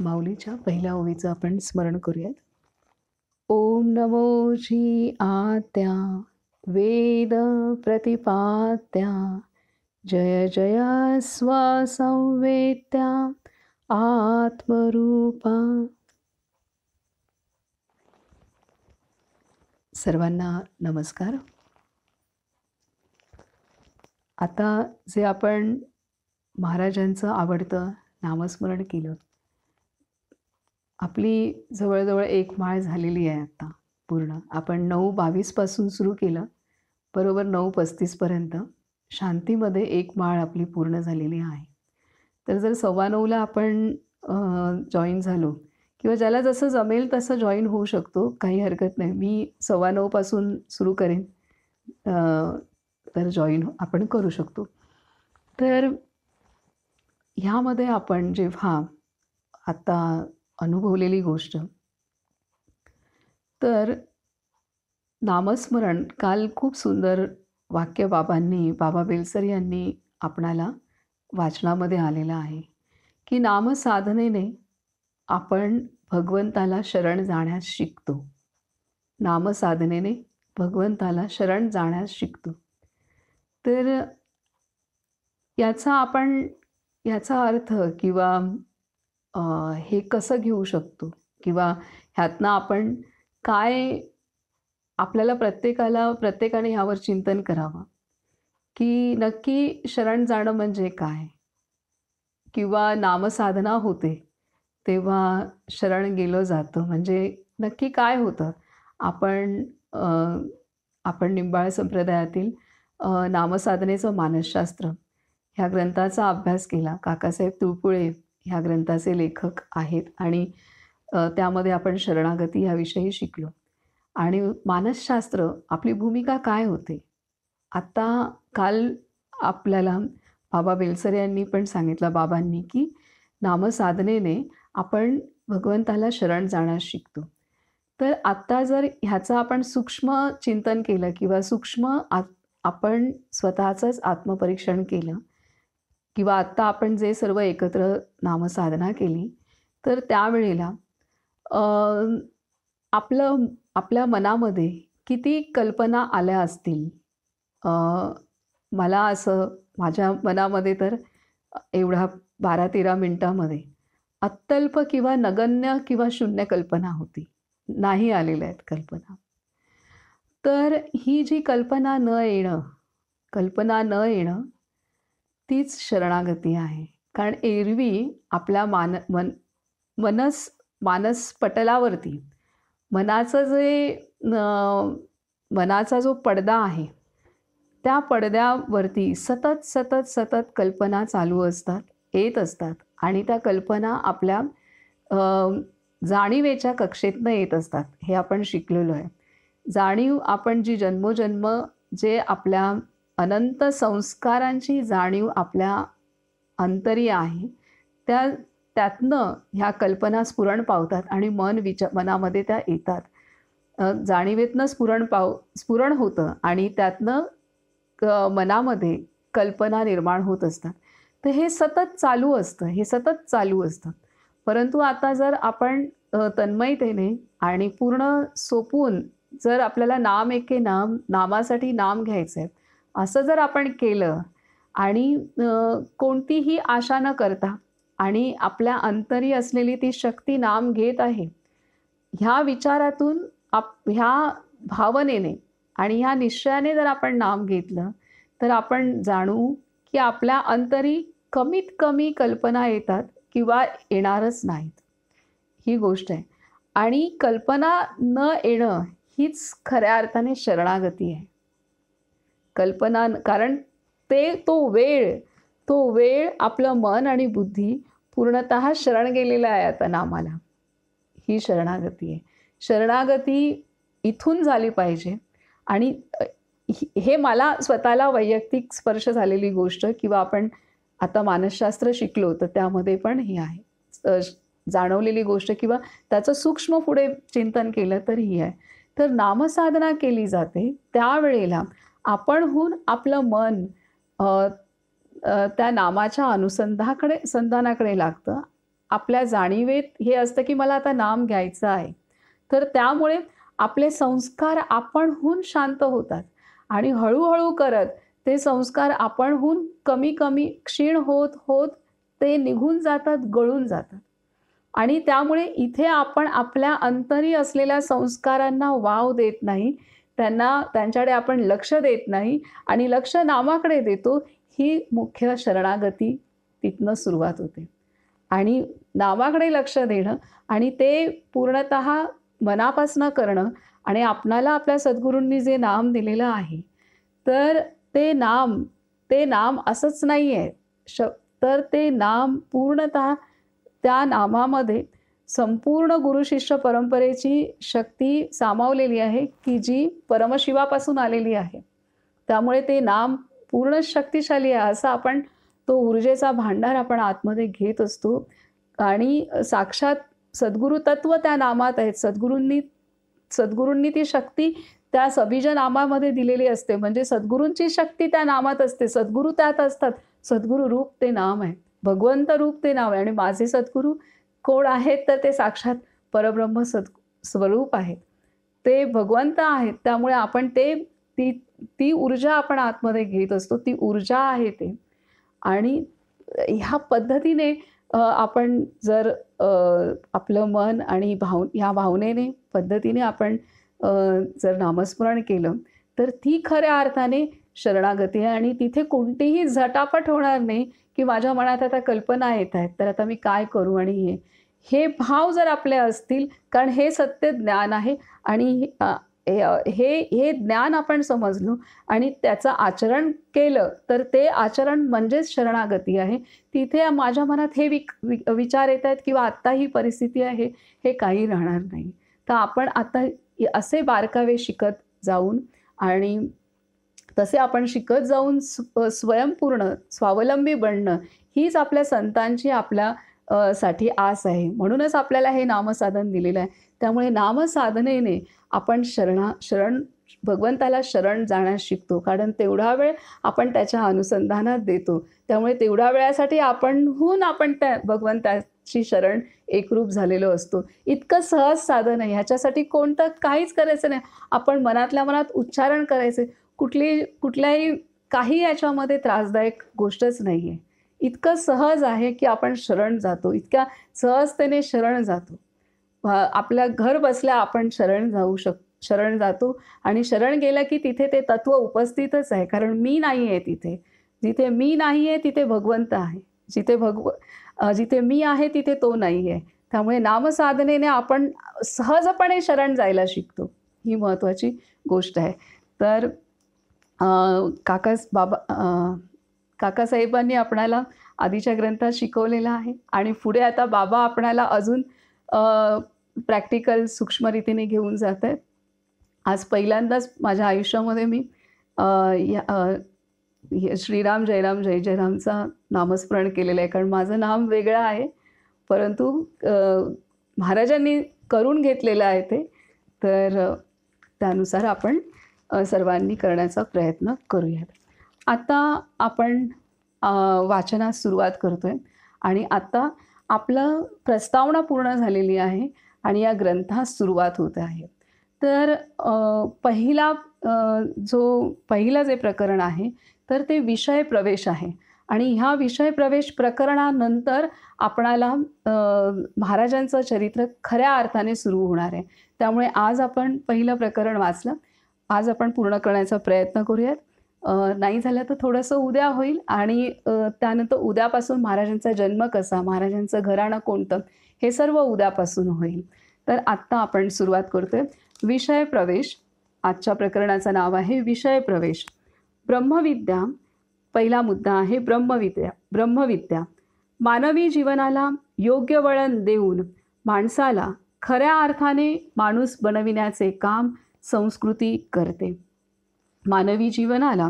माऊलीच्या पहिल्या ओवीचं आपण स्मरण करूयात. ओम नमो श्री आत्या वेद प्रतिपात्या जय जय स्वसंवेत्या आत्मरूपा. सर्वांना नमस्कार. आता जे आपण महाराजांचं आवडतं नामस्मरण केलं, आपली जवळजवळ एक माळ झालेली आहे आता पूर्ण. आपण 9:22 पासून सुरू केलं, बरोबर 9:35 पर्यंत शांतीमध्ये एक माळ आपली पूर्ण झालेली आहे. तर जर 9:15ला आपण जॉईन झालो किंवा ज्याला जसं जमेल तसं जॉईन होऊ शकतो, काही हरकत नाही. मी 9:15 पासून सुरू करेन, तर जॉईन आपण करू शकतो. तर ह्यामध्ये आपण जेव्हा आता अनुभवलेली गोष्ट, तर नामस्मरण काल खूप सुंदर वाक्य बाबा बेलसर यांनी आपणाला वाचनामध्ये आलेलं आहे की नामसाधनेने आपण भगवंताला शरण जाण्यास शिकतो. नामसाधनेने भगवंताला शरण जाण्यास शिकतो. तर याचा अर्थ किंवा हे कसं घेऊ शकतो किंवा ह्यातनं आपण काय, आपल्याला प्रत्येकाने ह्यावर चिंतन करावं की नक्की शरण जाणं म्हणजे काय, किंवा नामसाधना होते तेव्हा शरण गेलं जातं म्हणजे नक्की काय होतं. आपण निंबाळ संप्रदायातील नामसाधनेचं मानसशास्त्र ह्या ग्रंथाचा अभ्यास केला. काकासाहेब तुळपुळे ह्या ग्रंथाचे लेखक आहेत आणि त्यामध्ये आपण शरणागती ह्याविषयी शिकलो. आणि मानसशास्त्र आपली भूमिका काय होते. आत्ता काल आपल्याला बाबा बेलसर यांनी पण सांगितलं, बाबांनी, की नामसाधनेने आपण भगवंताला शरण जाण्यास शिकतो. तर आत्ता जर ह्याचं आपण सूक्ष्म चिंतन केलं किंवा सूक्ष्म आपण स्वतःचंच आत्मपरीक्षण केलं किंवा आत्ता आपण जे सर्व एकत्र नामसाधना केली, तर त्यावेळेला आपल्या मनामध्ये किती कल्पना आल्या असतील. मला असं माझ्या मनामध्ये तर एवढ्या 12-13 मिनिटामध्ये अत्यल्प किंवा नगण्य किंवा शून्य कल्पना होती, नाही आलेल्या आहेत कल्पना. तर ही जी कल्पना न येणं तीच शरणागती आहे. कारण एरवी आपल्या मानसपटलावरती मनाचा जो पडदा आहे, त्या पडद्यावरती सतत कल्पना चालू असतात, येत असतात आणि त्या कल्पना आपल्या जाणीवेच्या कक्षेतनं येत असतात. हे आपण शिकलेलो आहे. जाणीव आपण जी जन्मोजन्म जे आपल्या अनंत संस्कारांची जाणीव आपल्या अंतरी आहे, त्यातनं ह्या कल्पना स्फुरण पावतात आणि मनामध्ये त्या येतात. जाणीवेतनं स्फुरण होतं आणि त्यातनं मनामध्ये कल्पना निर्माण होत असतात. तर हे सतत चालू असतं. परंतु आता जर आपण तन्मयतेने आणि पूर्ण सोपून, जर आपल्याला नामासाठी नाम घ्यायचं आहे असं जर आपण केलं आणि कोणतीही आशा न करता आणि आपल्या अंतरी असलेली ती शक्ती नाम घेत आहे, ह्या विचारातून ह्या भावनेने आणि ह्या निश्चयाने जर आपण नाम घेतलं, तर आपण जाणू की आपल्या अंतरी कमीत कमी कल्पना येतात किंवा येणारच नाहीत. ही गोष्ट आहे. आणि कल्पना न येणं हीच खऱ्या अर्थाने शरणागती आहे. कारण तो वेळ आपलं मन आणि बुद्धी पूर्णतः शरण गेलेला आहे आता नामाला. ही शरणागती आहे. शरणागती इथून झाली पाहिजे. आणि हे मला स्वतःला वैयक्तिक स्पर्श झालेली गोष्ट, किंवा आपण आता मानसशास्त्र शिकलो तर त्यामध्ये पण ही आहे जाणवलेली गोष्ट, किंवा त्याचं सूक्ष्म पुढे चिंतन केलं तर ही आहे. तर नामसाधना केली जाते त्यावेळेला आपणहून आपलं मन त्या नामाच्या संधानाकडे लागतं आपल्या जाणीवेत हे असतं की मला आता नाम घ्यायचं आहे, तर त्यामुळे आपले संस्कार आपणहून शांत होतात आणि हळूहळू करत ते संस्कार आपणहून कमी कमी क्षीण होत होत ते निघून जातात, गळून जातात. आणि त्यामुळे इथे आपण आपल्या अंतरी असलेल्या संस्कारांना वाव देत नाही, त्यांच्याकडे आपण लक्ष देत नाही आणि लक्ष नामाकडे देतो. ही मुख्य शरणागती तिथनं सुरुवात होते. आणि नामाकडे लक्ष देणं आणि ते पूर्णतः मनापासनं करणं आणि आपणाला आपल्या सद्गुरूंनी जे नाम दिलेलं आहे, तर ते नाम असंच नाही आहे. तर ते नाम पूर्णतः त्या नामामध्ये संपूर्ण गुरु-शिष्य परंपरेची शक्ती सामावलेली आहे, की जी परमशिवापासून आलेली आहे. त्यामुळे ते नाम पूर्ण शक्तिशाली आहे. असं आपण तो ऊर्जेचा भांडार आपण आतमध्ये घेत असतो आणि साक्षात सद्गुरु तत्व त्या नामात आहेत. सद्गुरूंनी ती शक्ती त्या सबीज नामामध्ये दिलेली असते. म्हणजे सद्गुरूंची शक्ती त्या नामात असते. सद्गुरू त्यात असतात. सद्गुरू रूप ते नाम आहे. भगवंत रूप ते नाव आहे आणि माझे सद्गुरू कोण आहेत, तर ते साक्षात परब्रह्म स्वरूप आहेत. ते भगवंत आहेत. त्यामुळे आपण ती ऊर्जा आपण आतमध्ये घेत असतो. ती ऊर्जा आहे ते. आणि ह्या पद्धतीने आपण जर आपलं मन आणि ह्या भावनेने पद्धतीने आपण जर नामस्मरण केलं, तर ती खऱ्या अर्थाने शरणागती आहे. आणि तिथे कोणतीही झटापट होणार नाही, की माझ्या मनात आता कल्पना येत आहेत, तर आता मी काय करू आणि हे भाव जर आपले असतील, कारण हे सत्य ज्ञान आहे आणि हे ज्ञान आपण समजलो आणि त्याचं आचरण केलं, तर ते आचरण म्हणजेच शरणागती आहे. तिथे माझ्या मनात हे विचार येत आहेत किंवा आत्ता ही परिस्थिती आहे, हे काही राहणार नाही. तर आपण आता असे बारकावे शिकत जाऊन आणि तसे आपण शिकत जाऊन स्वयंपूर्ण स्वावलंबी बनणं हीच आपल्या संतांची साठी आस आहे. म्हणूनच आपल्याला हे नामसाधन दिलेलं आहे. त्यामुळे नामसाधनेने आपण भगवंताला शरण जाण्यास शिकतो. कारण तेवढा वेळ आपण त्याच्या अनुसंधानात देतो. त्यामुळे तेवढ्या वेळासाठी आपण त्या भगवंताची शरण एकरूप झालेलो असतो. इतकं सहज साधन आहे. ह्याच्यासाठी कोणतं काहीच करायचं नाही. आपण मनातल्या मनात उच्चारण करायचे. कुठल्याही काही याच्यामध्ये त्रासदायक गोष्टच नाही आहे. इतकं सहज आहे की आपण शरण जातो. इतक्या सहजतेने शरण जातो. आपल्या घर बसल्या आपण शरण जातो आणि शरण गेलं की तिथे ते तत्व उपस्थितच आहे. कारण मी नाही आहे तिथे. जिथे मी नाही आहे तिथे भगवंत आहे. जिथे मी आहे तिथे तो नाही आहे. त्यामुळे नामसाधनेने आपण सहजपणे शरण जायला शिकतो. ही महत्त्वाची गोष्ट आहे. तर काकासाहेबांनी आपणाला आधीच्या ग्रंथात शिकवलेलं आहे आणि पुढे आता बाबा आपणाला अजून प्रॅक्टिकल सूक्ष्मरीतीने घेऊन जात आहेत. आज पहिल्यांदाच माझ्या आयुष्यामध्ये मी श्रीराम जयराम जय जयरामचा नामस्मरण केलेलं आहे. कारण माझं नाम वेगळं आहे, परंतु महाराजांनी करून घेतलेलं आहे ते. तर त्यानुसार आपण सर्वांनी करण्याचा प्रयत्न करूयात. आता आपण वाचनास सुरुवात करतोय आणि आता आपलं प्रस्तावना पूर्ण झालेली आहे आणि या ग्रंथास सुरुवात होत आहे. तर पहिलं जे प्रकरण आहे, तर ते विषय प्रवेश आहे आणि ह्या विषय प्रवेश प्रकरणानंतर आपणाला महाराजांचं चरित्र खऱ्या अर्थाने सुरू होणार आहे. त्यामुळे आज आपण पहिलं प्रकरण वाचलं. आज आपण पूर्ण करण्याचा प्रयत्न करूयात. नाही झालं तर थोडंसं उद्या होईल आणि त्यानंतर उद्यापासून महाराजांचा जन्म कसा, महाराजांचं घराणं कोणतं, हे सर्व उद्यापासून होईल. तर आत्ता आपण सुरुवात करतोय. विषय प्रवेश. आजच्या प्रकरणाचं नाव आहे विषय प्रवेश. ब्रह्मविद्या. पहिला मुद्दा आहे ब्रह्मविद्या. मानवी जीवनाला योग्य वळण देऊन माणसाला खऱ्या अर्थाने माणूस बनविण्याचे काम संस्कृती करते. मानवी जीवनाला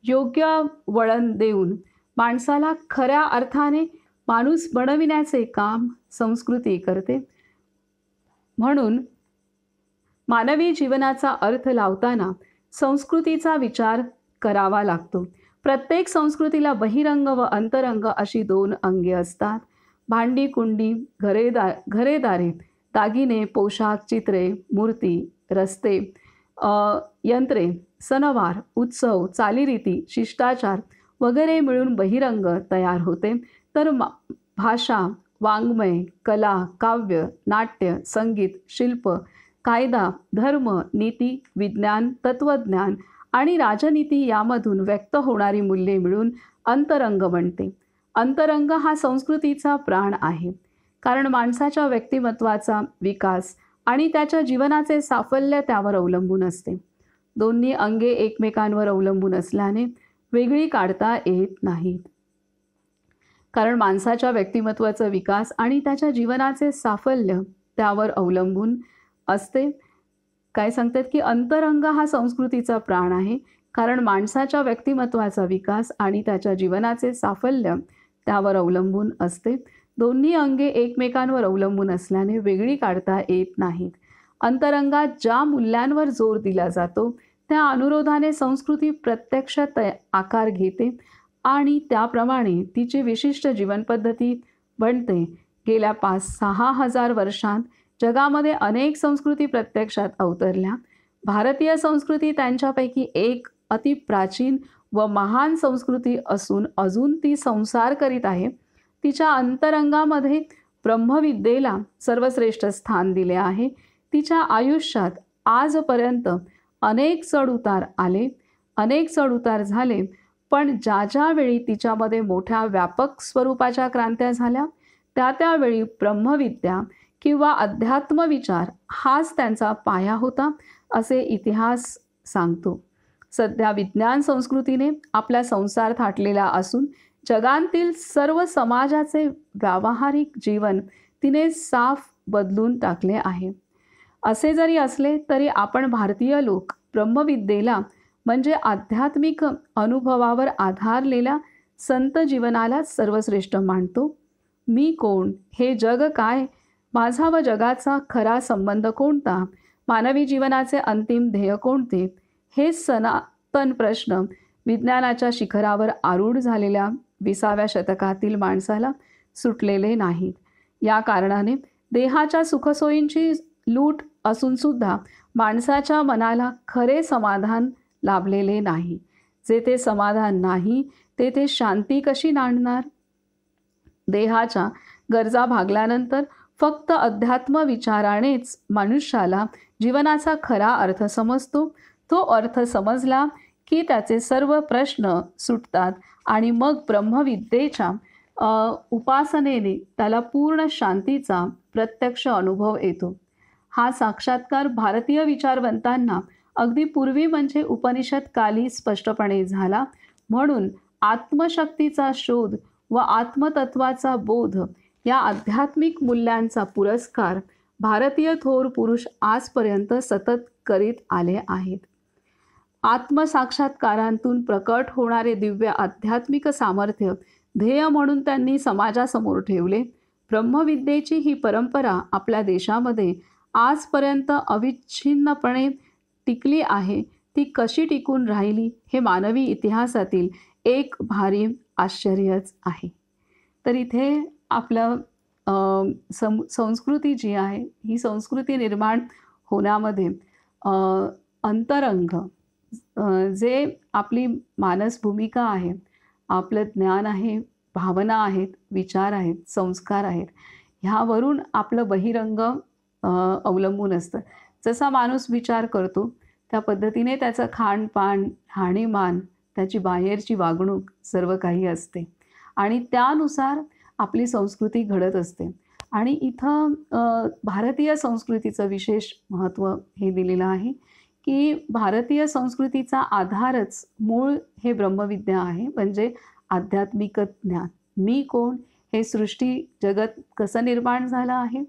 योग्य वळण देऊन माणसाला खऱ्या अर्थाने माणूस बनविण्याचे काम संस्कृती करते. म्हणून मानवी जीवनाचा अर्थ लावताना संस्कृतीचा विचार करावा लागतो. प्रत्येक संस्कृतीला बहिरंग व अंतरंग अशी 2 अंगे असतात. भांडी कुंडी, घरेदारे, दागिने, पोशाख, चित्रे, मूर्ती, रस्ते, यंत्रे, सणवार, उत्सव, चालीरीती, शिष्टाचार वगैरे मिळून बहिरंग तयार होते. तर भाषा, वाङ्मय, कला, काव्य, नाट्य, संगीत, शिल्प, कायदा, धर्म, नीती, विज्ञान, तत्त्वज्ञान आणि राजनीती यामधून व्यक्त होणारी मूल्ये मिळून अंतरंग बनते. अंतरंग हा संस्कृतीचा प्राण आहे, कारण माणसाच्या व्यक्तिमत्वाचा विकास आणि त्याच्या जीवनाचे साफल्य त्यावर अवलंबून असते. दोन्ही अंगे एकमेकांवर अवलंबून असल्याने वेगळी काढता येत नाहीत. कारण माणसाच्या व्यक्तिमत्वाचा विकास आणि त्याच्या जीवनाचे साफल्य त्यावर अवलंबून असते. काय सांगतात की अंतरंग हा संस्कृतीचा प्राण आहे, कारण माणसाच्या व्यक्तिमत्वाचा विकास आणि त्याच्या जीवनाचे साफल्य त्यावर अवलंबून असते. दोन्ही अंगे एकमेकांवर अवलंबून असल्याने वेगळी काढता येत नाहीत. अंतरंगात ज्या मूल्यांवर जोर दिला जातो त्या अनुरोधाने संस्कृती प्रत्यक्ष आकार घेते आणि त्याप्रमाणे तिची विशिष्ट जीवनपद्धती बनते. गेल्या 5-6 हजार वर्षांत जगामध्ये अनेक संस्कृती प्रत्यक्षात अवतरल्या. भारतीय संस्कृती त्यांच्यापैकी एक अति प्राचीन व महान संस्कृती असून अजून ती संसार करीत आहे. तिच्या अंतरंगामध्ये ब्रह्मविद्येला सर्वश्रेष्ठ स्थान दिले आहे. तिच्या आयुष्यात आजपर्यंत अनेक चढउतार आले, अनेक चढउतार झाले, पण ज्या वेळी तिच्यामध्ये मोठ्या व्यापक स्वरूपाच्या क्रांत्या झाल्या त्यावेळी ब्रह्मविद्या किंवा अध्यात्मविचार हाच त्यांचा पाया होता, असे इतिहास सांगतो. सध्या विज्ञान संस्कृतीने आपला संसार थाटलेला असून जगातील सर्व समाजाचे व्यावहारिक जीवन तिने साफ बदलून टाकले आहे. असे जरी असले तरी आपण भारतीय लोक ब्रह्मविद्येला म्हणजे आध्यात्मिक अनुभवावर आधारलेल्या संत जीवनाला सर्वश्रेष्ठ मानतो. मी कोण, हे जग काय, माझा व जगाचा खरा संबंध कोणता, मानवी जीवनाचे अंतिम ध्येय कोणते, हे सनातन प्रश्न विज्ञानाच्या शिखरावर आरूढ झालेल्या 20व्या शतकातील माणसाला सुटलेले नाहीत. या कारणाने देहाच्या सुखसोयींची लूट असून सुद्धा माणसाच्या मनाला खरे समाधान लाभलेले नाही. जेथे समाधान नाही तेथे शांती कशी नांदणार? देहाच्या गरजा भागल्यानंतर फक्त अध्यात्म विचारानेच मनुष्याला जीवनाचा खरा अर्थ समजतो. तो अर्थ समजला की त्याचे सर्व प्रश्न सुटतात आणि मग ब्रह्मविद्येच्या उपासनेने त्याला पूर्ण शांतीचा प्रत्यक्ष अनुभव येतो. हा साक्षात्कार भारतीय विचारवंतांना अगदी पूर्वी म्हणजे उपनिषदकाली स्पष्टपणे झाला. म्हणून आत्मशक्तीचा शोध व आत्मतत्वाचा बोध या आध्यात्मिक मूल्यांचा पुरस्कार भारतीय थोर पुरुष आजपर्यंत सतत करीत आले आहेत. आत्मसाक्षात्कारांतून प्रकट होणारे दिव्य आध्यात्मिक सामर्थ्य ध्येय म्हणून त्यांनी समाजासमोर ठेवले. ब्रह्मविद्येची ही परंपरा आपल्या देशामध्ये आजपर्यंत अविच्छिन्नपणे टिकली आहे. ती कशी टिकून राहिली हे मानवी इतिहासातील एक भारी आश्चर्यच आहे. तर इथे आपलं संस्कृती जी आहे ही संस्कृती निर्माण होण्यामध्ये अंतरंग जे आपली मानस भूमिका आहे, आपलं ज्ञान आहे, भावना आहेत, विचार आहेत, संस्कार आहेत, ह्यावरून आपलं बहिरंग अवलंबून असतं. जसा माणूस विचार करतो त्या पद्धतीने त्याचं खाणपान, राहणीमान, त्याची बाहेरची वागणूक सर्व काही असते आणि त्यानुसार आपली संस्कृती घडत असते. आणि इथं भारतीय संस्कृतीचं विशेष महत्त्व हे दिलेलं आहे की भारतीय संस्कृतीचा आधारच मूळ हे ब्रह्मविद्या आहे, म्हणजे आध्यात्मिक ज्ञान. मी कोण, हे सृष्टी जगत कसं निर्माण झालं आहे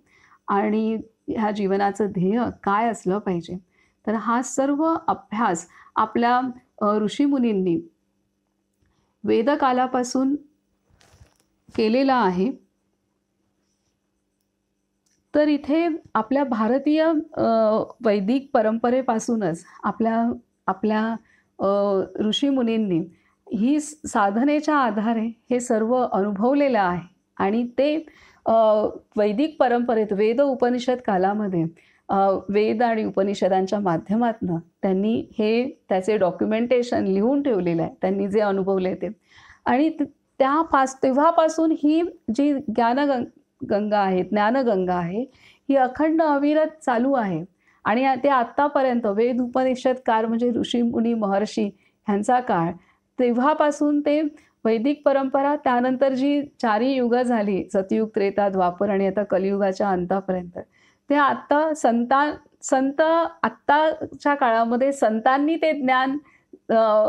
आणि ह्या जीवनाचं ध्येय काय असलं पाहिजे. तर हा सर्व अभ्यास आपल्या ऋषीमुनींनी वेदकालापासून केलेला आहे. तर इथे आपल्या भारतीय वैदिक परंपरेपासूनच आपल्या ऋषीमुनींनी ही साधनेच्या आधारे हे सर्व अनुभवलेलं आहे आणि ते वैदिक परंपरेत वेद उपनिषद कालामध्ये वेद आणि उपनिषदांच्या माध्यमातून त्यांनी हे त्याचे डॉक्युमेंटेशन लिहून ठेवलेलं आहे, त्यांनी जे अनुभवले ते. आणि तेव्हापासून ही जी गंगा आहे, ज्ञानगंगा आहे, ही अखंड अविरत चालू आहे. आणि ते आत्तापर्यंत वेद उपनिषदकार म्हणजे ऋषीमुनी महर्षी ह्यांचा काळ, तेव्हापासून ते वैदिक परंपरा, त्यानंतर जी 4 युगं झाली, सतयुग, त्रेता, द्वापर आणि आता कलियुगाच्या अंतापर्यंत, ते आत्ता संत आत्ताच्या काळामध्ये संतांनी ते ज्ञान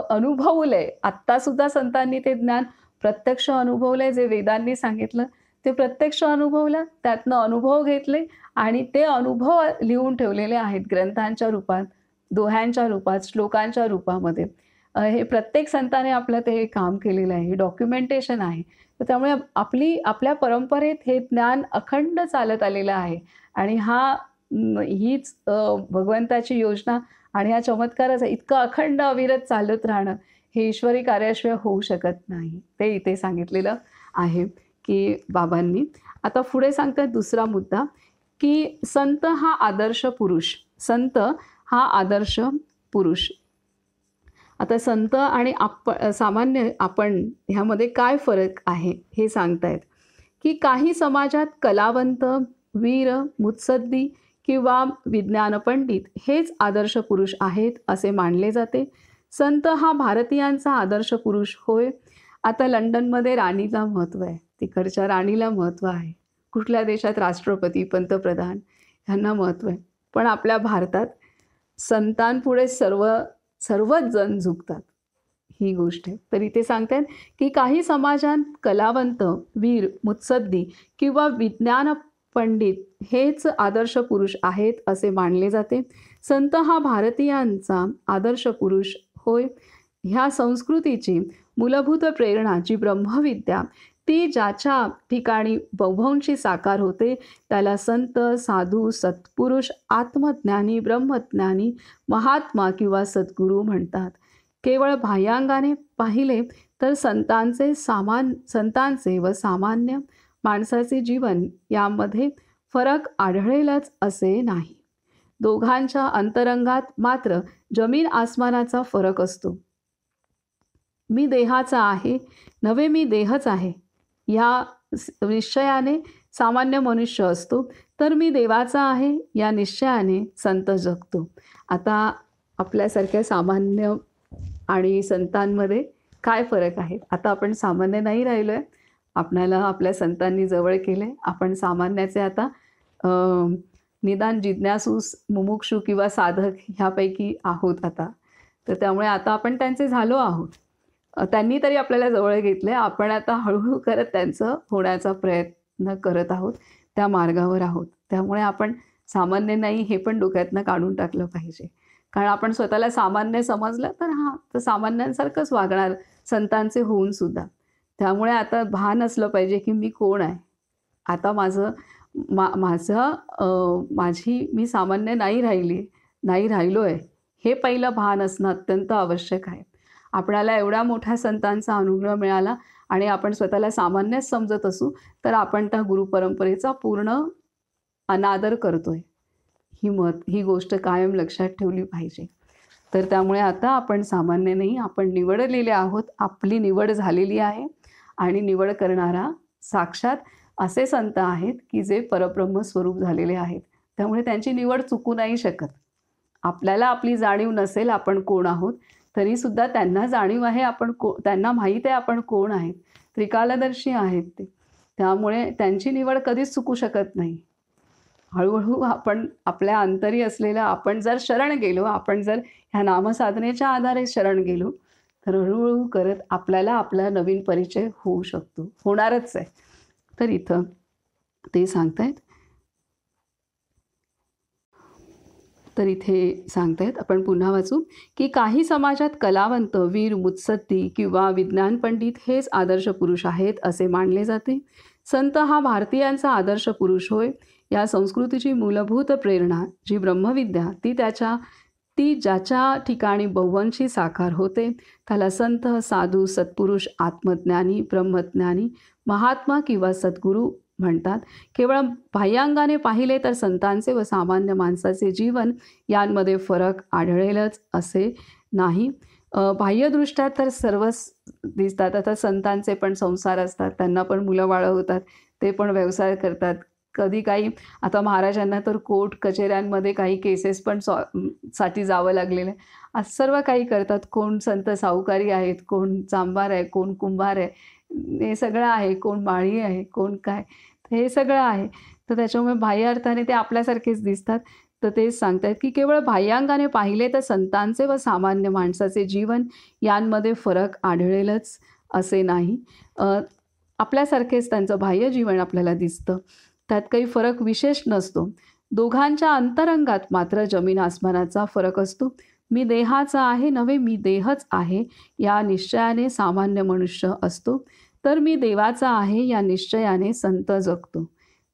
अनुभवलंय. आत्तासुद्धा संतांनी ते ज्ञान प्रत्यक्ष अनुभवलंय. जे वेदांनी सांगितलं ते प्रत्यक्ष अनुभवलं, त्यातनं अनुभव घेतले आणि ते अनुभव लिहून ठेवलेले आहेत ग्रंथांच्या रूपात, दोह्यांच्या रूपात, श्लोकांच्या रूपामध्ये. हे प्रत्येक संताने आपलं ते काम केलेलं आहे, हे डॉक्युमेंटेशन आहे. तर त्यामुळे आपल्या परंपरेत हे ज्ञान अखंड चालत आलेलं आहे. आणि हीच भगवंताची योजना आणि हा चमत्कारच आहे. इतकं अखंड अविरत चालत राहणं हे ईश्वरी कार्याशिवाय होऊ शकत नाही. ते इथे सांगितलेलं आहे की बाबांनी. आता पुढे सांगतात दुसरा मुद्दा, की संत हा आदर्श पुरुष. संत हा आदर्श पुरुष. आता संत आणि सामान्य आपण ह्यामध्ये काय फरक आहे हे सांगतायत, की काही समाजात कलावंत, वीर, मुत्सद्दी किंवा विज्ञान पंडित हेच आदर्श पुरुष आहेत असे मानले जाते. संत हा भारतीयांचा आदर्श पुरुष होय. आता लंडनमध्ये राणीला महत्त्व आहे, तिकडच्या राणीला महत्त्व आहे, कुठल्या देशात राष्ट्रपती, पंतप्रधान ह्यांना महत्त्व आहे. पण आपल्या भारतात संतांपुढे सर्वच जण झुकतात, ही गोष्ट आहे. तर इथे सांगतात की काही समाजात कलावंत, वीर, मुत्सद्दी किंवा विज्ञान पंडित हेच आदर्श पुरुष आहेत असे मानले जाते. संत हा भारतीयांचा आदर्श पुरुष होय. ह्या संस्कृतीची मूलभूत प्रेरणा जी ब्रह्मविद्या, ती ज्याच्या ठिकाणी बौभंशी साकार होते त्याला संत, साधू, सत्पुरुष, आत्मज्ञानी, ब्रह्मज्ञानी, महात्मा किंवा सद्गुरू म्हणतात. केवळ बाह्यांगाने पाहिले तर संतांचे व सामान्य माणसाचे जीवन यामध्ये फरक आढळेलच असे नाही. दोघांच्या अंतरंगात मात्र जमीन आसमानाचा फरक असतो. मी देहाचा आहे, नव्हे मी देहच आहे या निश्चयाने सामान्य मनुष्य असतो, तर मी देवाचा आहे या निश्चयाने संत जगतो. आता आपल्यासारख्या सामान्य आणि संतांमध्ये काय फरक आहे? आता आपण सामान्य नाही राहिलो आहे, आपणाला आपल्या संतांनी जवळ केले. आपण सामान्याचे आता निदान जिज्ञासू, मुमुक्षू किंवा साधक ह्यापैकी आहोत आता. तर त्यामुळे आता आपण त्यांचे झालो आहोत. त्यांनी तरी आपल्याला जवळ घेतले. आपण आता हळूहळू करत त्यांचं होण्याचा प्रयत्न करत आहोत, त्या मार्गावर आहोत. त्यामुळे आपण सामान्य नाही हे पण डोक्यातनं काढून टाकलं पाहिजे. कारण आपण स्वतःला सामान्य समजलं तर सामान्यांसारखंच वागणार संतांचे होऊन सुद्धा. त्यामुळे आता भान असलं पाहिजे की मी कोण आहे. आता मी सामान्य नाही राहिलो आहे, हे पहिलं भान असणं अत्यंत आवश्यक आहे. आपल्याला एवढ्या मोठ्या संतांचा अनुग्रह मिळाला आणि आपण स्वतःला सामान्यच समजत असू तर आपण त्या गुरुपरंपरेचा पूर्ण अनादर करतोय. ही गोष्ट कायम लक्षात ठेवली पाहिजे. तर त्यामुळे आता आपण सामान्य नाही, आपण निवडलेले आहोत. आपली निवड झालेली आहे आणि निवड करणारा साक्षात असे संत आहेत की जे परब्रह्म स्वरूप झालेले आहेत. त्यामुळे त्यांची निवड चुकू नाही शकत. आपल्याला आपली जाणीव नसेल आपण कोण आहोत, तरीसुद्धा त्यांना जाणीव आहे त्यांना माहीत आहे आपण कोण आहेत. त्रिकालदर्शी आहेत ते. त्यामुळे त्यांची निवड कधीच चुकू शकत नाही. हळूहळू आपण आपल्या अंतरी असलेलं आपण जर शरण गेलो, आपण जर ह्या नामसाधनेच्या आधारे शरण गेलो, तर हळूहळू करत आपल्याला आपला नवीन परिचय होऊ शकतो, होणारच आहे. तर इथं ते सांगतायत. तर इथे सांगतायत, आपण पुन्हा वाचू, की काही समाजात कलावंत, वीर, मुत्सद्दी किंवा विज्ञान पंडित हेच आदर्श पुरुष आहेत असे मानले जाते. संत हा भारतीयांचा आदर्श पुरुष होय. या संस्कृतीची मूलभूत प्रेरणा जी ब्रह्मविद्या, ती ज्याच्या ठिकाणी बौवंशी साकार होते त्याला संत, साधू, सत्पुरुष, आत्मज्ञानी, ब्रह्मज्ञानी, महात्मा किंवा सद्गुरू म्हणतात. केवळ बाह्यांगाने पाहिले तर संतांचे व सामान्य माणसाचे जीवन यांमध्ये फरक आढळेलच असे नाही. बाह्यदृष्ट्या तर सर्वच दिसतात. आता संतांचे पण संसार असतात, त्यांना पण मुलं-बाळं होतात, ते पण व्यवसाय करतात. कधी काही आता महाराजांना तर कोर्ट कचेऱ्यांमध्ये काही केसेस पण साठी जावं लागलेलं आहे. असं सर्व काही करतात. कोण संत साहुकारी आहेत, कोण चांभार आहे, कोण कुंभार आहे, हे सगळं आहे, कोण माळी आहे, कोण काय, हे सगळं आहे. तर त्याच्यामुळे बाह्य अर्थाने ते आपल्यासारखेच दिसतात. तर तेच सांगतायत, की केवळ बाह्यांगाने पाहिले तर संतांचे व सामान्य माणसाचे जीवन यांमध्ये फरक आढळेलच असे नाही. आपल्यासारखेच त्यांचं बाह्य जीवन आपल्याला दिसतं. त्यात काही फरक विशेष नसतो. दोघांच्या अंतरंगात मात्र जमीन आसमानाचा फरक असतो. मी देहाचा आहे नव्हे, मी देहच आहे या निश्चयाने सामान्य मनुष्य असतो, तर मी देवाचा आहे या निश्चयाने संत जगतो.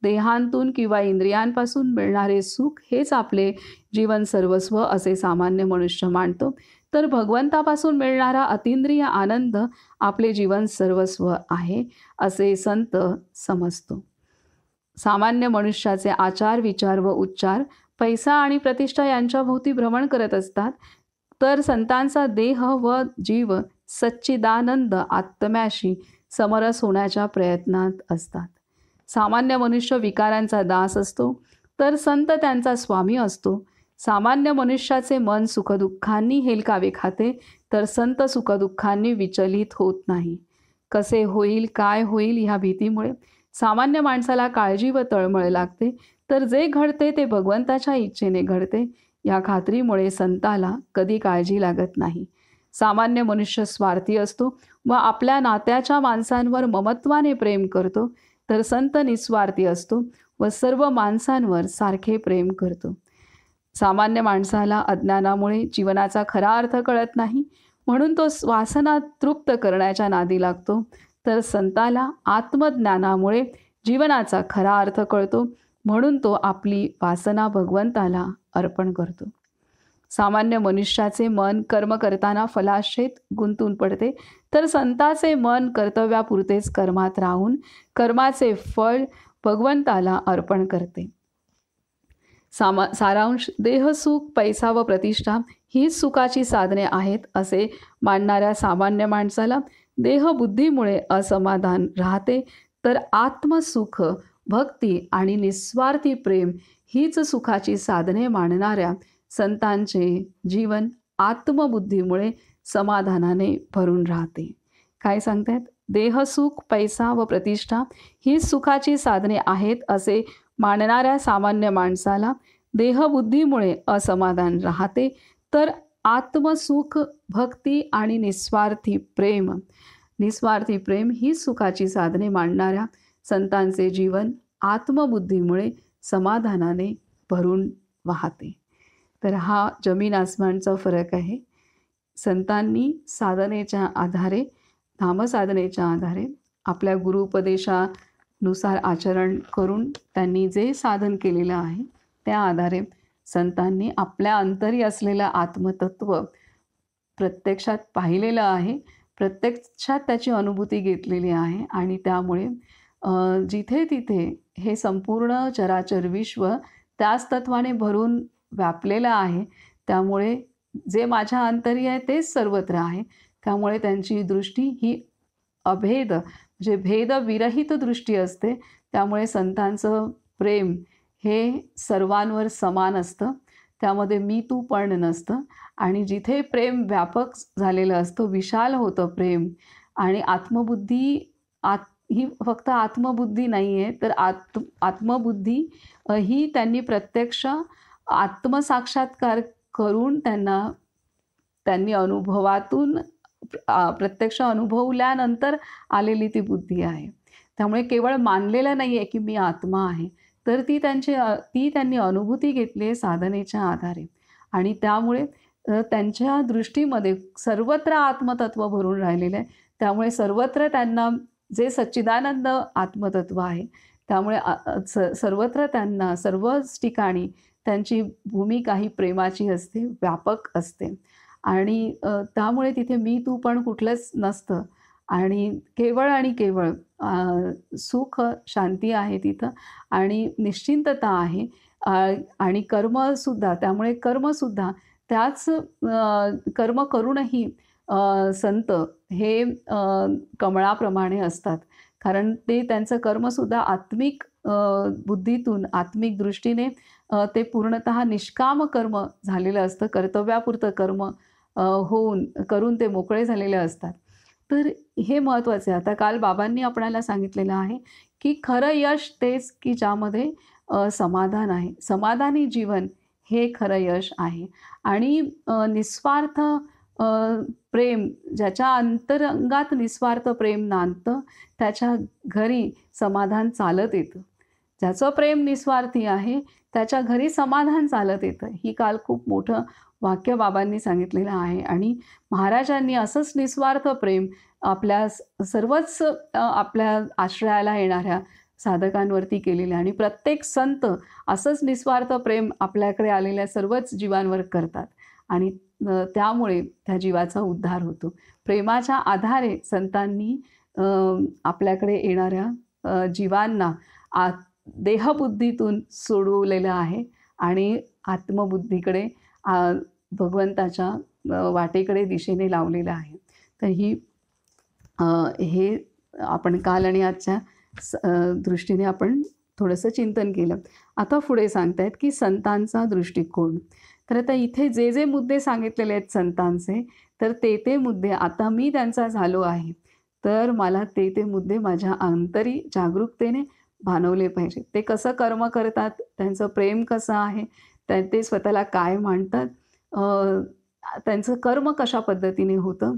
देहांतून किंवा इंद्रियांपासून मिळणारे सुख हेच आपले जीवन सर्वस्व असे सामान्य मनुष्य मानतो, तर भगवंतापासून मिळणारा अतींद्रिय आनंद आपले जीवन सर्वस्व आहे असे संत समजतो. सामान्य मनुष्याचे आचार, विचार व उच्चार पैसा आणि प्रतिष्ठा यांच्या भोवती भ्रमण करत असतात, तर संतांचा देह व जीव सच्चिदानंद आत्म्याशी समरस होण्याच्या प्रयत्नात असतात. सामान्य मनुष्य विकारांचा दास असतो, तर संत त्यांचा स्वामी असतो. सामान्य मनुष्याचे मन सुखदुःखांनी हेलकावे खाते, तर संत सुखदुःखांनी विचलित होत नाही. कसे होईल, काय होईल ह्या भीतीमुळे सामान्य माणसाला काळजी व तळमळ लागते, तर जे घडते ते भगवंताच्या इच्छेने घडते या खात्रीमुळे संताला कधी काळजी लागत नाही. सामान्य मनुष्य स्वार्थी असतो व आपल्या नात्याच्या माणसांवर ममत्वाने प्रेम करतो, तर संत निस्वार्थी असतो व सर्व माणसांवर सारखे प्रेम करतो. सामान्य माणसाला अज्ञानामुळे जीवनाचा खरा अर्थ कळत नाही, म्हणून तो वासना तृप्त करण्याच्या नादी लागतो, तर संताला आत्मज्ञानामुळे जीवनाचा खरा अर्थ कळतो, म्हणून तो आपली वासना भगवंताला अर्पण करतो. सामान्य मनुष्याचे मन कर्म करताना फलाशेत गुंतून पडते, तर संताचे मन कर्तव्यापुरतेच कर्मात राहून कर्माचे फळ भगवंताला अर्पण करते. सारांश, देहसुख, पैसा व प्रतिष्ठा हीच सुखाची साधने आहेत असे मानणाऱ्या सामान्य माणसाला देहबुद्धीमुळे असमाधान राहते, तर आत्मसुख, भक्ती आणि निस्वार्थी प्रेम हीच सुखाची साधने मानणाऱ्या संतांचे जीवन आत्मबुद्धीमुळे समाधानाने भरून राहते. काय सांगतायत? देहसुख, पैसा व प्रतिष्ठा हीच सुखाची साधने आहेत असे मानणाऱ्या सामान्य माणसाला देहबुद्धीमुळे असमाधान राहते, तर आत्मसुख, भक्ती आणि निस्वार्थी प्रेम ही सुखाची साधने मानणाऱ्या संतांचे जीवन आत्मबुद्धीमुळे समाधानाने भरून वाहते. तर हा जमीन आसमानचा फरक आहे. संतांनी साधनेच्या आधारे, नामसाधनेच्या आधारे आपल्या गुरुपदेशानुसार आचरण करून त्यांनी जे साधन केलेलं आहे त्या आधारे संतांनी आपल्या अंतरी असलेलं आत्मतत्व प्रत्यक्षात पाहिलेलं आहे, प्रत्यक्षात त्याची अनुभूती घेतलेली आहे आणि त्यामुळे जिथे तिथे हे संपूर्ण चराचर विश्व त्याच तत्वाने भरून व्यापलेलं आहे. त्यामुळे जे माझ्या अंतरी आहे तेच सर्वत्र आहे. त्यामुळे त्यांची दृष्टी ही अभेद म्हणजे भेदविरहित दृष्टी असते. त्यामुळे संतांचं प्रेम हे सर्वांवर समान असतं, त्यामध्ये मी तू पण नसतं आणि जिथे प्रेम व्यापक झालेलं असतं, विशाल होतं प्रेम आणि आत्मबुद्धी ही फक्त आत्मबुद्धी नाही आहे, तर आत्मबुद्धी ही त्यांनी प्रत्यक्ष आत्मसाक्षात्कार करून त्यांनी अनुभवातून प्रत्यक्ष अनुभवल्यानंतर आलेली ती बुद्धी आहे. त्यामुळे केवळ मानलेलं नाही आहे की मी आत्मा आहे, तर ती त्यांनी अनुभूती घेतली आहे साधनेच्या आधारे आणि त्यामुळे त्यांच्या दृष्टीमध्ये सर्वत्र आत्मतत्व भरून राहिलेलं आहे. त्यामुळे सर्वत्र त्यांना जे सच्चिदानंद आत्मतत्व आहे, त्यामुळे सर्वत्र त्यांना सर्वच ठिकाणी त्यांची भूमिका ही प्रेमाची असते, व्यापक असते आणि त्यामुळे तिथे मी तू पण कुठलंच नसतं आणि केवळ सुख शांती आहे तिथं आणि निश्चिंतता आहे. आणि कर्मसुद्धा त्यामुळे कर्मसुद्धा त्याच कर्म करूनही संत हे कमळाप्रमाणे असतात. कारण ते त्यांचं कर्मसुद्धा आत्मिक बुद्धीतून आत्मिक दृष्टीने ते पूर्णतः निष्काम कर्म झालेलं असतं. कर्तव्यापुरतं कर्म होऊन करून ते मोकळे झालेले असतात. तर हे महत्त्वाचं आहे. आता काल बाबांनी आपणाला सांगितलेलं आहे, की खरं यश तेच की ज्यामध्ये समाधान आहे. समाधानी जीवन हे खरं यश आहे. आणि निस्वार्थ प्रेम ज्याच्या अंतरंगात निस्वार्थ प्रेम नांदतं, त्याच्या घरी समाधान चालत येतं. ज्याचं प्रेम निस्वार्थी आहे, त्याच्या घरी समाधान चालत येतं. ही काल खूप मोठं वाक्य बाबांनी सांगितलेलं आहे. आणि महाराजांनी असंच निस्वार्थ प्रेम आपल्या सर्वच आपल्या आश्रयाला येणाऱ्या साधकांवरती केलेलं आहे. आणि प्रत्येक संत असंच निस्वार्थ प्रेम आपल्याकडे आलेल्या सर्वच जीवांवर करतात. आणि त्यामुळे त्या जीवाचा उद्धार होतो. प्रेमाच्या आधारे संतांनी आपल्याकडे येणाऱ्या जीवांना देहबुद्धीतून सोडवलेलं आहे आणि आत्मबुद्धीकडे भगवंताच्या वाटेकडे दिशेने लावलेलं आहे. तर हे आपण काल आणि आजच्या दृष्टीने आपण थोडंसं चिंतन केलं. आता पुढे सांगतायत की संतांचा दृष्टिकोन. तर आता इथे जे जे मुद्दे सांगितलेले आहेत संतांचे, तर ते मुद्दे आता मी त्यांचा झालो आहे, तर मला ते मुद्दे माझ्या अंतरी जागरूकतेने भानवले पाहिजेत. ते कसं कर्म करतात, त्यांचं प्रेम कसं आहे, ते स्वतःला काय मानतात, त्यांचं कर्म कशा पद्धतीने होतं,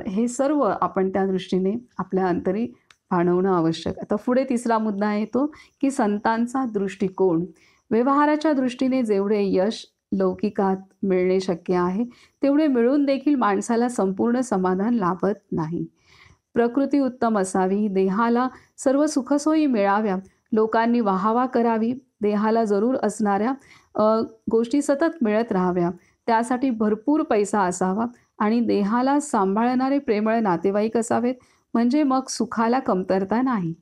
हे सर्व आपण त्या दृष्टीने आपल्या अंतरी भानवणं आवश्यक. आता पुढे तिसरा मुद्दा येतो की संतांचा दृष्टिकोन. व्यवहाराच्या दृष्टीने जेवढे यश लौकिकात मिळणे शक्य आहे, तेवढे मिळून देखील माणसाला संपूर्ण समाधान लाभत नाही. प्रकृती उत्तम असावी, देहाला सर्व सुखसोयी मिळाव्या, लोकांनी वाहवा करावी, देहाला जरूर असणाऱ्या गोष्टी सतत मिळत राहाव्या, त्यासाठी भरपूर पैसा असावा आणि देहाला सांभाळणारे प्रेमळ नातेवाईक असावेत, म्हणजे मग सुखाला कमतरता नाही,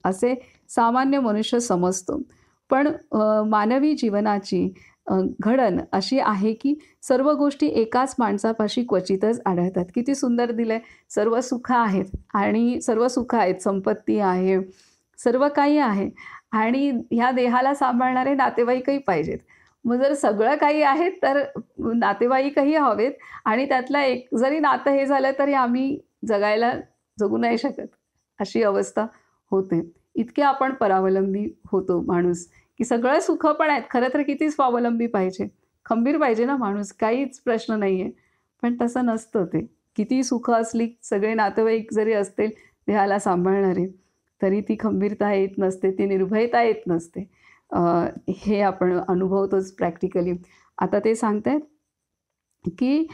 असे सामान्य मनुष्य समजतो. पण मानवी जीवनाची घडण अशी आहे की सर्व गोष्टी एकाच माणसापाशी क्वचितच आढळतात. किती सुंदर दिलंय. सर्व सुख आहेत आणि सर्व सुख आहेत, संपत्ती आहे, सर्व काही आहे आणि ह्या देहाला सांभाळणारे नातेवाईकही पाहिजेत. मग जर सगळं काही आहे तर नातेवाईकही हवेत आणि त्यातलं एक जरी नातं हे झालं तरी आम्ही जगू नाही शकत, अशी अवस्था होते. इतके आपण परावलंबी होतो माणूस, की सगळं सुख पण आहेत. खरं तर किती स्वावलंबी पाहिजे, खंबीर पाहिजे ना माणूस, काहीच प्रश्न नाही आहे. पण तसं नसतं ते. किती सुख असली, सगळे नातेवाईक जरी असतील देहाला सांभाळणारे, तरी ती खंबीरता येत नसते, ती निर्भयता येत नसते. हे आपण अनुभवतोच प्रॅक्टिकली. आता ते सांगतायत की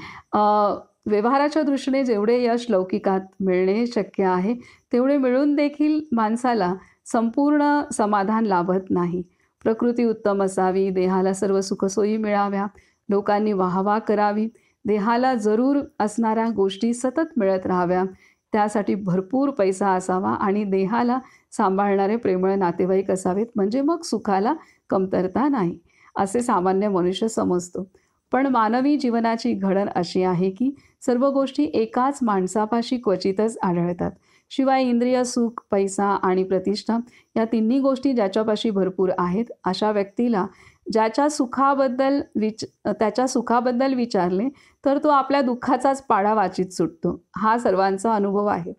व्यवहाराच्या दृष्टीने जेवढे यश लौकिकात मिळणे शक्य आहे, तेवढे मिळून देखील माणसाला संपूर्ण समाधान लाभत नाही. प्रकृती उत्तम असावी, देहाला सर्व सुखसोयी मिळाव्या, लोकांनी वाहवा करावी, देहाला जरूर असणाऱ्या गोष्टी सतत मिळत राहाव्या, त्यासाठी भरपूर पैसा असावा आणि देहाला सांभाळणारे प्रेमळ नातेवाईक असावेत, म्हणजे मग सुखाला कमतरता नाही, असे सामान्य मनुष्य समजतो. पण मानवी जीवनाची घडण अशी आहे की सर्व गोष्टी एकाच माणसापाशी क्वचितच आढळतात. शिवाय इंद्रिय सुख, पैसा आणि प्रतिष्ठा या तिन्ही गोष्टी ज्याच्यापाशी भरपूर आहेत, अशा व्यक्तीला त्याच्या सुखाबद्दल विचारले तर तो आपल्या दुःखाचाच पाढा वाचित सुटतो. हा सर्वांचा अनुभव आहे.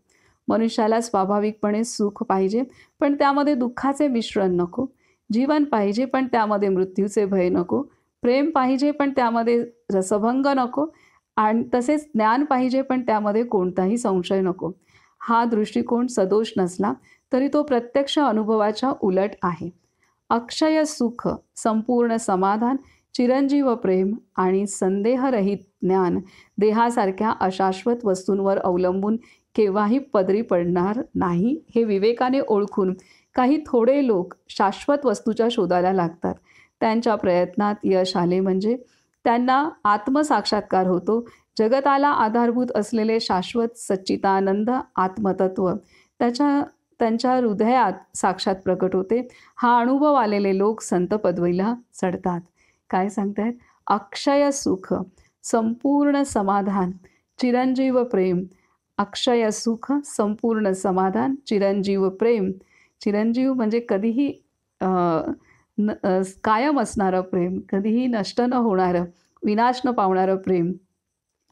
मनुष्याला स्वाभाविकपणे सुख पाहिजे, पण त्यामध्ये दुःखाचे मिश्रण नको. जीवन पाहिजे, पण त्यामध्ये मृत्यूचे भय नको. प्रेम पाहिजे, पण त्यामध्ये रसभंग नको. आणि तसेच ज्ञान पाहिजे, पण त्यामध्ये कोणताही संशय नको. हा दृष्टिकोन सदोष नसला तरी तो प्रत्यक्ष अनुभवाच्या उलट आहे. अक्षय सुख, संपूर्ण समाधान, चिरंजीव प्रेम आणि संदेहरहित ज्ञान देहासारख्या अशाश्वत वस्तूंवर अवलंबून केव्हाही पदरी पडणार नाही, हे विवेकाने ओळखून काही थोडे लोक शाश्वत वस्तूच्या शोधाला लागतात. त्यांच्या प्रयत्नात यश आले म्हणजे त्यांना आत्मसाक्षात्कार होतो. जगताला आधारभूत असलेले शाश्वत सच्चिदानंद आत्मतत्व त्यांच्या हृदयात साक्षात प्रकट होते. हा अनुभव आलेले लोक संत पदवीला चढतात. काय सांगतायत? अक्षय सुख, संपूर्ण समाधान, चिरंजीव प्रेम. अक्षय सुख, संपूर्ण समाधान, चिरंजीव प्रेम. चिरंजीव म्हणजे कधीही कायम असणारं प्रेम, कधीही नष्ट न होणारं, विनाश न पावणारं प्रेम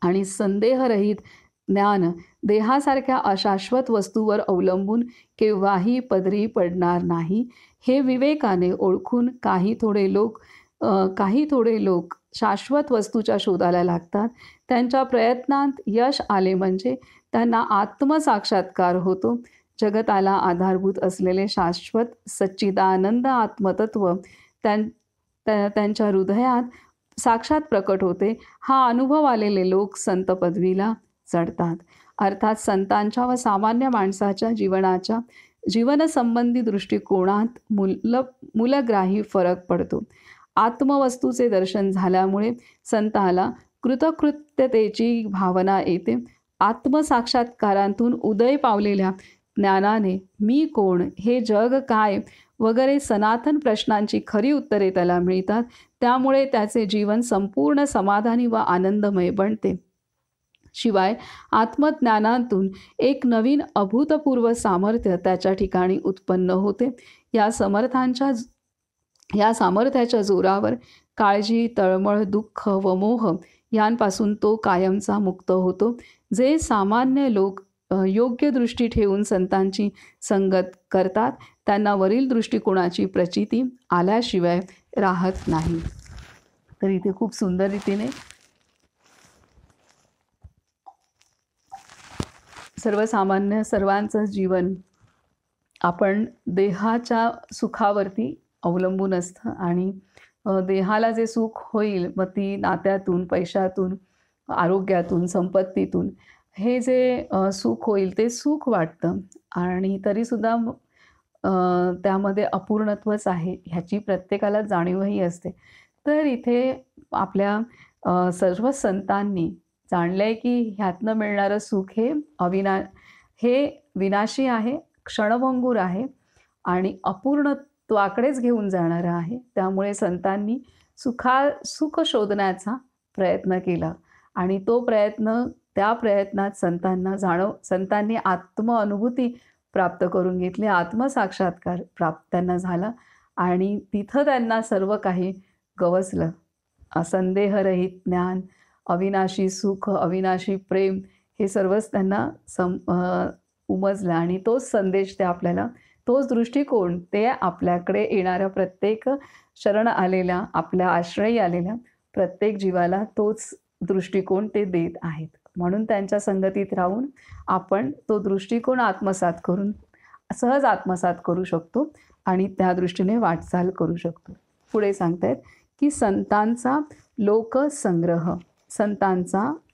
आणि संदेहरहित ज्ञान देहासारख्या अशाश्वत वस्तूवर अवलंबून केव्हाही पदरी पडणार नाही. हे विवेकाने ओळखून काही थोडे लोक शाश्वत वस्तूच्या शोधाला लागतात. त्यांच्या प्रयत्नांत यश आले म्हणजे त्यांना आत्मसाक्षात्कार होतो. जगताला आधारभूत असलेले शाश्वत सच्चिदानंद आत्मतत्व त्यांच्या हृदयात साक्षात प्रकट होते. हा अनुभव आलेले लोक संत पदवीला चढतात. अर्थात संतांच्या व सामान्य माणसाच्या जीवनसंबंधी दृष्टिकोनात मूलग्राही फरक पडतो. आत्मवस्तूचे दर्शन झाल्यामुळे संताला कृतकृत्यतेची भावना येते. आत्मसाक्षात्कारातून उदय पावलेल्या ज्ञानाने मी कोण, हे जग काय वगैरे सनातन प्रश्नांची खरी उत्तरे त्याला मिळतात. त्यामुळे त्याचे जीवन संपूर्ण समाधानी व आनंदमय बनते. शिवाय आत्मज्ञानातून एक नवीन अभूतपूर्व सामर्थ्य त्याच्या ठिकाणी उत्पन्न होते. या सामर्थ्याच्या जोरावर काळजी, तळमळ, दुःख व मोह यांपासून तो कायमचा मुक्त होतो. जे सामान्य लोक योग्य दृष्टी ठेवून संतांची संगत करतात त्यांना वरील दृष्टिकोनाची प्रचिती आल्याशिवाय राहत नाही. तर इथे खूप सुंदर रीतीने सर्वसामान्य सर्वांचं जीवन आपण देहाच्या सुखावरती अवलंबून असतं आणि देहाला जे सुख होईल मग ती नात्यातून, पैशातून, आरोग्यातून, संपत्तीतून हे जे सुख होईल ते सुख वाटतं आणि तरीसुद्धा त्यामध्ये अपूर्णत्वच आहे ह्याची प्रत्येकाला जाणीवही असते. तर इथे आपल्या सर्व संतांनी जाणलं आहे की ह्यातनं मिळणारं सुख हे विनाशी आहे, क्षणभंगूर आहे आणि अपूर्णत्वाकडेच घेऊन जाणारं आहे. त्यामुळे संतांनी सुख शोधण्याचा प्रयत्न केला आणि त्या प्रयत्नात संतांनी आत्मअनुभूती प्राप्त करून घेतली, आत्मसाक्षात्कार त्यांना झाला आणि तिथं त्यांना सर्व काही गवसलं. असंदेहरहित ज्ञान, अविनाशी सुख, अविनाशी प्रेम हे सर्वच त्यांना उमजलं आणि तोच संदेश तोच दृष्टिकोन ते आपल्याकडे येणाऱ्या प्रत्येक शरण आलेल्या, आपल्या आश्रयी आलेल्या प्रत्येक जीवाला तोच दृष्टिकोन ते देत आहेत. म्हणून त्यांच्या संगतीत राहून आपण तो दृष्टिकोन सहज आत्मसात करू शकतो आणि त्या दृष्टीने वाटचाल करू शकतो. पुढे सांगतायत की संतांचा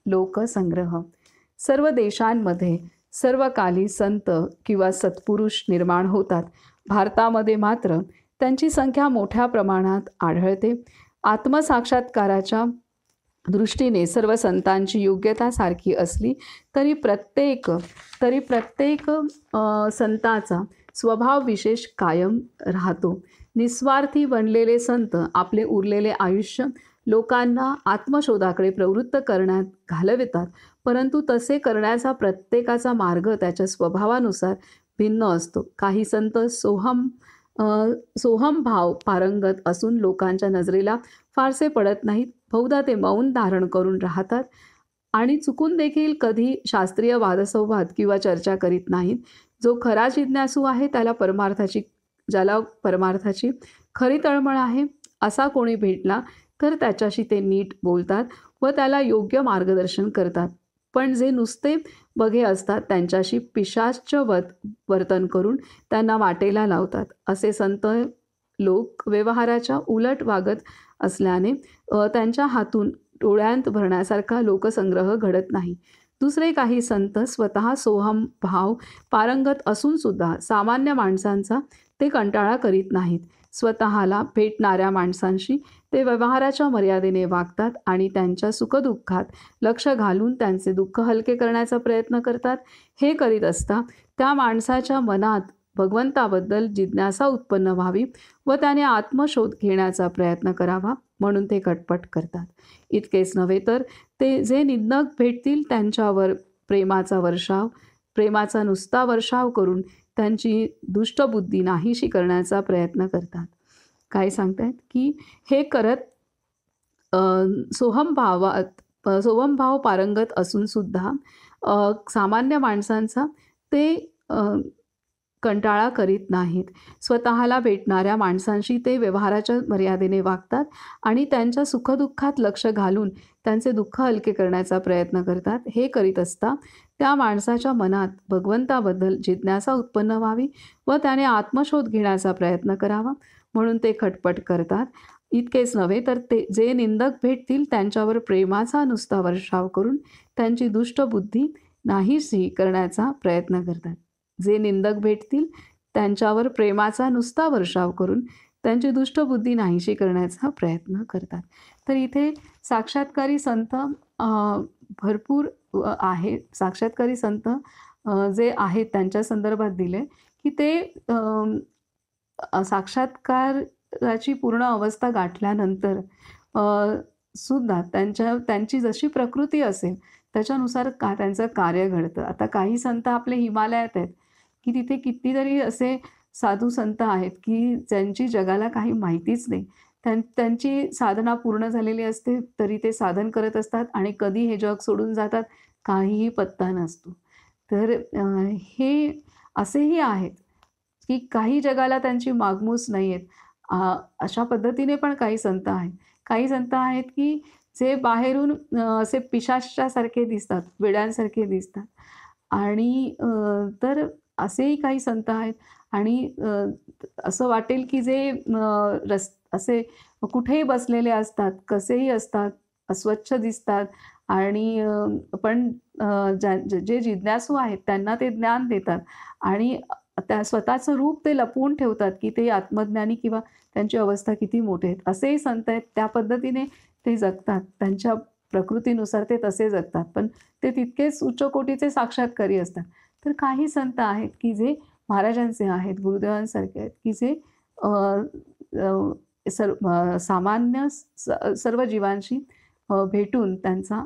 लोकसंग्रह. सर्व देशांमध्ये सर्व काली संत किंवा सत्पुरुष निर्माण होतात. भारतामध्ये मात्र त्यांची संख्या मोठ्या प्रमाणात आढळते. आत्मसाक्षात्काराच्या दृष्टीने सर्व संतांची योग्यता सारखी असली तरी प्रत्येक संताचा स्वभाव विशेष कायम राहतो. निस्वार्थी बनलेले संत आपले उरलेले आयुष्य लोकांना आत्मशोधाकडे प्रवृत्त करण्यात घालवितात. परंतु तसे करण्याचा प्रत्येकाचा मार्ग त्याच्या स्वभावानुसार भिन्न असतो. काही संत सोहमभाव पारंगत असून लोकांच्या नजरेला फारसे पडत नाहीत. बहुधा ते मौन धारण करून राहतात आणि चुकून देखील कधी शास्त्रीय वादसंवाद किंवा चर्चा करीत नाहीत. जो खरा जिज्ञासू आहे ज्याला परमार्थाची खरी तळमळ आहे असा कोणी भेटला तर त्याच्याशी ते नीट बोलतात व त्याला योग्य मार्गदर्शन करतात. पण जे नुसते बघे असतात त्यांच्याशी पिशाच्यवत वर्तन करून त्यांना वाटेला लावतात. असे संत लोक व्यवहाराच्या उलट वागत असल्याने त्यांच्या हातून डोळ्यांत भरण्यासारखा लोकसंग्रह घडत नाही. दुसरे काही संत स्वतः सोहम भाव पारंगत असूनसुद्धा सामान्य माणसांचा ते कंटाळा करीत नाहीत. स्वतःला भेटणाऱ्या माणसांशी ते व्यवहाराच्या मर्यादेने वागतात आणि त्यांच्या सुखदुःखात लक्ष घालून त्यांचे दुःख हलके करण्याचा प्रयत्न करतात. हे करीत असता त्या माणसाच्या मनात भगवंताबद्दल जिज्ञासा उत्पन्न व्हावी व त्याने आत्मशोध घेण्याचा प्रयत्न करावा म्हणून ते खटपट करतात. इतकेच नव्हे तर ते जे निंदक भेटतील त्यांच्यावर प्रेमाचा नुसता वर्षाव करून त्यांची दुष्टबुद्धी नाहीशी करण्याचा प्रयत्न करतात. काय सांगतायत की हे करत सोहमभाव पारंगत असून सुद्धा सामान्य माणसांचा ते कंटाळा करीत नाहीत. स्वतःला भेटणाऱ्या माणसांशी ते व्यवहाराच्या मर्यादेने वागतात आणि त्यांच्या सुखदुःखात लक्ष घालून त्यांचे दुःख हलके करण्याचा प्रयत्न करतात. हे करीत असता त्या माणसाच्या मनात भगवंताबद्दल जिज्ञासा उत्पन्न व्हावी व त्याने आत्मशोध घेण्याचा प्रयत्न करावा म्हणून ते खटपट करतात. इतकेच नव्हे तर ते जे निंदक भेटतील त्यांच्यावर प्रेमाचा नुसता वर्षाव करून त्यांची दुष्टबुद्धी नाहीशी करण्याचा प्रयत्न करतात. जे निंदक भेटतील त्यांच्यावर प्रेमाचा नुसता वर्षाव करून त्यांची दुष्टबुद्धी नाहीशी करण्याचा प्रयत्न करतात. तर इथे साक्षात्कारी संत भरपूर आहे. साक्षात्कारी संत जे आहेत त्यांच्या संदर्भात दिले की ते साक्षात्काराची पूर्ण अवस्था गाठल्यानंतर सुद्धा त्यांची जशी प्रकृती असेल त्याच्यानुसार त्यांचं कार्य घडतं. आता काही संत आपले हिमालयात आहेत की तिथे कितीतरी असे साधू संत आहेत की ज्यांची जगाला काही माहितीच नाही. त्यांची साधना पूर्ण झालेली असते तरी ते साधन करत असतात आणि कधी हे जग सोडून जातात काहीही पत्ता नसतो. तर हे असेही आहेत की काही जगाला त्यांची मागमूस नाही आहेत. अशा पद्धतीने पण काही संत आहेत. काही संत आहेत की जे बाहेरून असे पिशाच्यासारखे दिसतात, वेड्यांसारखे दिसतात आणि तर असेही काही संत आहेत आणि असं वाटेल की जे असे कुठेही बसलेले असतात, कसेही असतात, अस्वच्छ दिसतात आणि पण जे जिज्ञासू आहेत त्यांना ते ज्ञान देतात आणि त्या स्वतःचं रूप ते लपवून ठेवतात की ते आत्मज्ञानी किंवा त्यांची अवस्था किती मोठे आहेत. असेही संत आहेत. त्या पद्धतीने ते जगतात. त्यांच्या प्रकृतीनुसार ते तसे जगतात पण ते तितकेच उच्च कोटीचे साक्षात्कारी असतात. तर काही संत आहेत की जे महाराजांचे आहेत, गुरुदेवांसारखे आहेत की जे सामान्य सर्व जीवांशी भेटून त्यांचा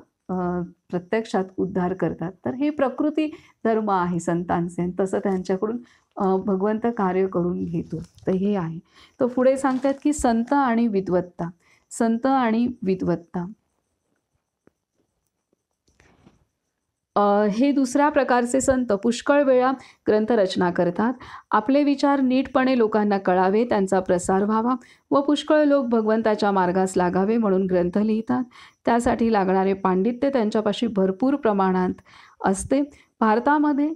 प्रत्यक्षात उद्धार करतात. तर हे प्रकृती धर्म आहे संतांचे. तसं त्यांच्याकडून भगवंत कार्य करून घेतो. तर हे आहे. तर पुढे सांगतात की संत आणि विद्वत्ता. संत आणि विद्वत्ता हे दुसऱ्या प्रकारचे संत पुष्कळ वेळा ग्रंथरचना करतात. आपले विचार नीटपणे लोकांना कळावे, त्यांचा प्रसार व्हावा व पुष्कळ लोक भगवंताच्या मार्गास लागावे म्हणून ग्रंथ लिहितात. त्यासाठी लागणारे पांडित्य त्यांच्यापाशी भरपूर प्रमाणात असते. भारतामध्ये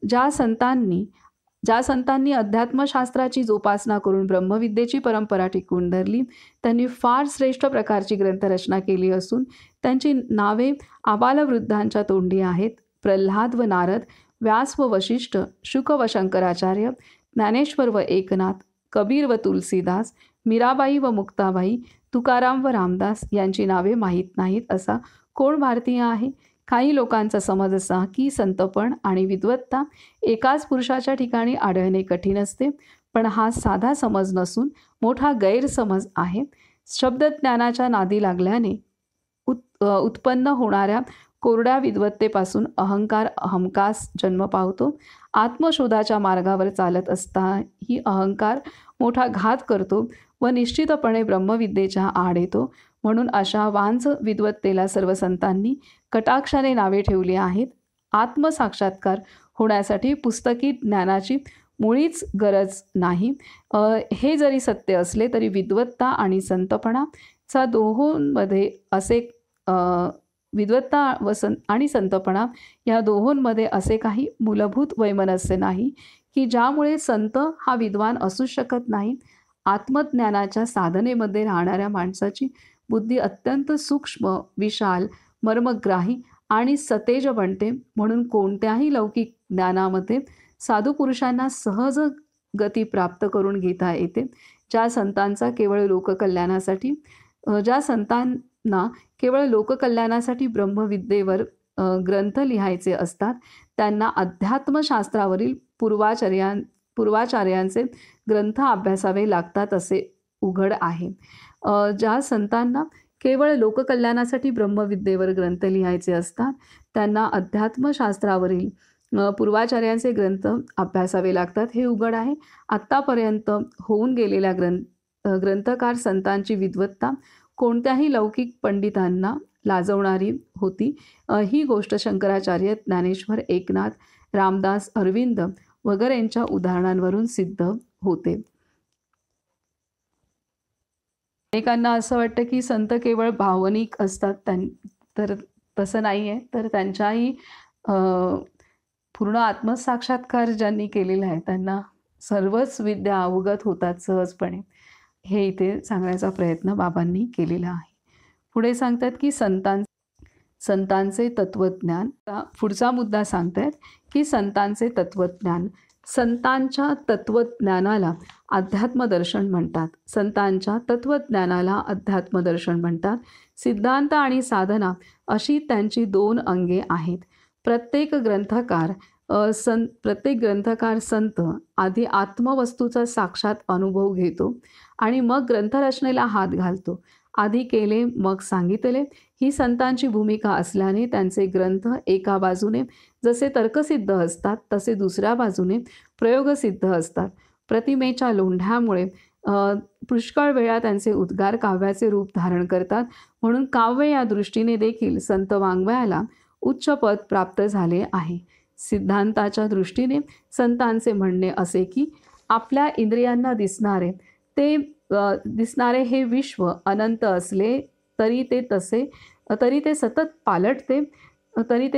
ज्या संतांनी अध्यात्मशास्त्राची जोपासना करून ब्रह्मविद्येची परंपरा टिकवून धरली त्यांनी फार श्रेष्ठ प्रकारची ग्रंथरचना केली असून त्यांची नावे आबालवृद्धांच्या तोंडी आहेत. प्रल्हाद व नारद, व्यास व वशिष्ठ, शुक व शंकराचार्य, ज्ञानेश्वर व एकनाथ, कबीर व तुलसीदास, मीराबाई व मुक्ताबाई, तुकाराम व रामदास यांची नावे माहीत नाहीत असा कोण भारतीय आहे? काही लोकांचा समज असा की संतपण आणि विद्वत्ता एकाच पुरुषाच्या ठिकाणी आढळणे कठीण असते, पण हा साधा समज नसून मोठा गैरसमज आहे. शब्दज्ञानाच्या नादी लागल्याने उत्पन्न होणाऱ्या कोरड्या विद्वत्तेपासून अहंकार हमखास जन्म पावतो. आत्मशोधाच्या मार्गावर चालत असताही अहंकार मोठा घात करतो व निश्चितपणे ब्रह्मविद्येच्या आड येतो. म्हणून अशा वांझ विद्वत्तेला सर्व संतांनी कटाक्षाने नावे ठेवली आहेत. आत्मसाक्षात्कार होण्यासाठी पुस्तकी ज्ञानाची मुळीच गरज नाही. हे जरी सत्य असले तरी विद्वत्ता आणि संतपणाचा दोहोंमध्ये असे विद्वत्ता आणि संतपणा या दोहोंमध्ये असे काही मूलभूत वैमनस्य नाही की ज्यामुळे संत हा विद्वान असू शकत नाही. आत्मज्ञानाच्या साधनेमध्ये राहणाऱ्या माणसाची बुद्धी अत्यंत सूक्ष्म, विशाल, मर्मग्राही आणि सतेज बनते. म्हणून कोणत्याही लौकिक ज्ञानामध्ये साधू पुरुषांना सहज गती प्राप्त करून घेता येते. ज्या संतांचा केवळ लोककल्याणासाठी ज्या संतांना केवळ लोककल्याणासाठी ब्रह्मविद्येवर ग्रंथ लिहायचे असतात, त्यांना अध्यात्मशास्त्रावरील पूर्वाचार्यांचे ग्रंथ अभ्यासावे लागतात असे उघड आहे. ज्या संतांना केवळ लोककल्याणासाठी ब्रह्मविद्येवर ग्रंथ लिहायचे असतात, त्यांना अध्यात्मशास्त्रावरील पूर्वाचार्यांचे ग्रंथ अभ्यासावे लागतात हे उघड आहे. आत्तापर्यंत होऊन गेलेल्या ग्रंथकार संतांची विद्वत्ता कोणत्याही लौकिक पंडितांना लाजवणारी होती. ही गोष्ट शंकराचार्य, ज्ञानेश्वर, एकनाथ, रामदास, अरविंद वगैरेंच्या उदाहरणांवरून सिद्ध होते. अनेकांना असं वाटतं की संत केवळ भावनिक असतात, तर तसं नाही आहे. तर त्यांच्याही पूर्ण आत्मसाक्षात्कार ज्यांनी केलेला आहे त्यांना सर्वच विद्या अवगत होतात सहजपणे, हे इथे सांगण्याचा प्रयत्न बाबांनी केलेला आहे. पुढे सांगतात की संतांचे तत्वज्ञान. पुढचा मुद्दा सांगतायत की संतांचे तत्वज्ञान. संतांच्या तत्वज्ञानाला अध्यात्मदर्शन म्हणतात. संतांच्या तत्वज्ञानाला अध्यात्मदर्शन म्हणतात. सिद्धांत आणि साधना अशी त्यांची 2 अंगे आहेत. प्रत्येक ग्रंथकार संत आधी आत्मवस्तूचा साक्षात अनुभव घेतो आणि मग ग्रंथरचनेला हात घालतो. आधी केले मग सांगितले ही संतांची भूमिका असल्याने त्यांचे ग्रंथ एका बाजूने जसे तर्कसिद्ध असतात तसे दुसऱ्या बाजूने प्रयोगसिद्ध असतात. प्रतिमेच्या लोंढ्यामुळे पुष्कळ वेळा त्यांचे उद्गार काव्याचे रूप धारण करतात. म्हणून काव्य या दृष्टीने देखील संत वाङ्मयाला उच्च पद प्राप्त झाले आहे. सिद्धांताच्या दृष्टीने संतांचे म्हणणे असे की आपल्या इंद्रियांना दिसणारे हे विश्व अनंत असले तरी ते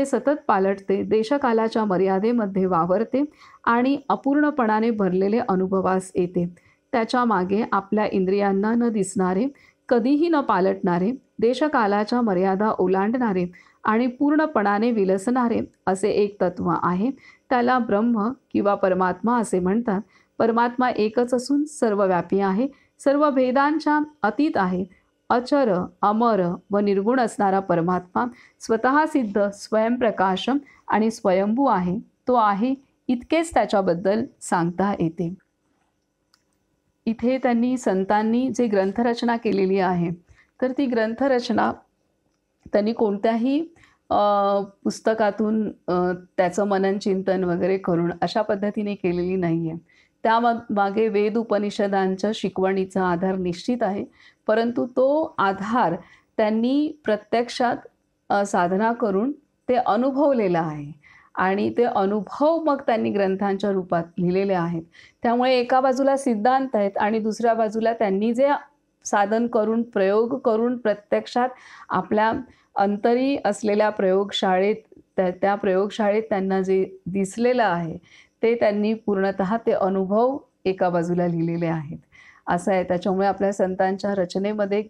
सतत पालटते, देशकालाच्या मर्यादेमध्ये वावरते आणि अपूर्णपणाने भरलेले अनुभवास येते. त्याच्या मागे आपल्या इंद्रियांना न दिसणारे, कधीही न पालटणारे, देशकालाच्या मर्यादा ओलांडणारे आणि पूर्णपणाने विलसणारे असे एक तत्व आहे. त्याला ब्रह्म किंवा परमात्मा असे म्हणतात. परमात्मा एकच असून सर्वव्यापी आहे, सर्व भेदांच्या अतीत आहे. अचर, अमर व निर्गुण असणारा परमात्मा स्वतः सिद्ध, स्वयंप्रकाश आणि स्वयंभू आहे. तो आहे इतकेच त्याच्याबद्दल सांगता येते. इथे संतांनी जे ग्रंथरचना केलेली आहे, तर ती ग्रंथरचना त्यांनी कोणत्याही पुस्तकातून त्याचं मनन चिंतन वगैरे करून अशा पद्धतीने केलेली नाही आहे. त्यामागे वेद उपनिषदांच्या शिकवणीचा आधार निश्चित आहे, परंतु तो आधार त्यांनी प्रत्यक्षात साधना करून ते अनुभवलेला आहे आणि ते अनुभव मग त्यांनी ग्रंथांच्या रूपात लिहिलेले आहेत. त्यामुळे एका बाजूला सिद्धांत आहेत आणि दुसऱ्या बाजूला त्यांनी जे साधन करून, प्रयोग करून प्रत्यक्षात आपल्या अंतरी असलेल्या प्रयोगशाळेत, त्या प्रयोगशाळेत त्यांना जे दिसलेलं आहे ते त्यांनी पूर्णतः ते अनुभव एका बाजूला लिहिलेले आहेत असं आहे. त्याच्यामुळे आपल्या संतांच्या रचनेमध्ये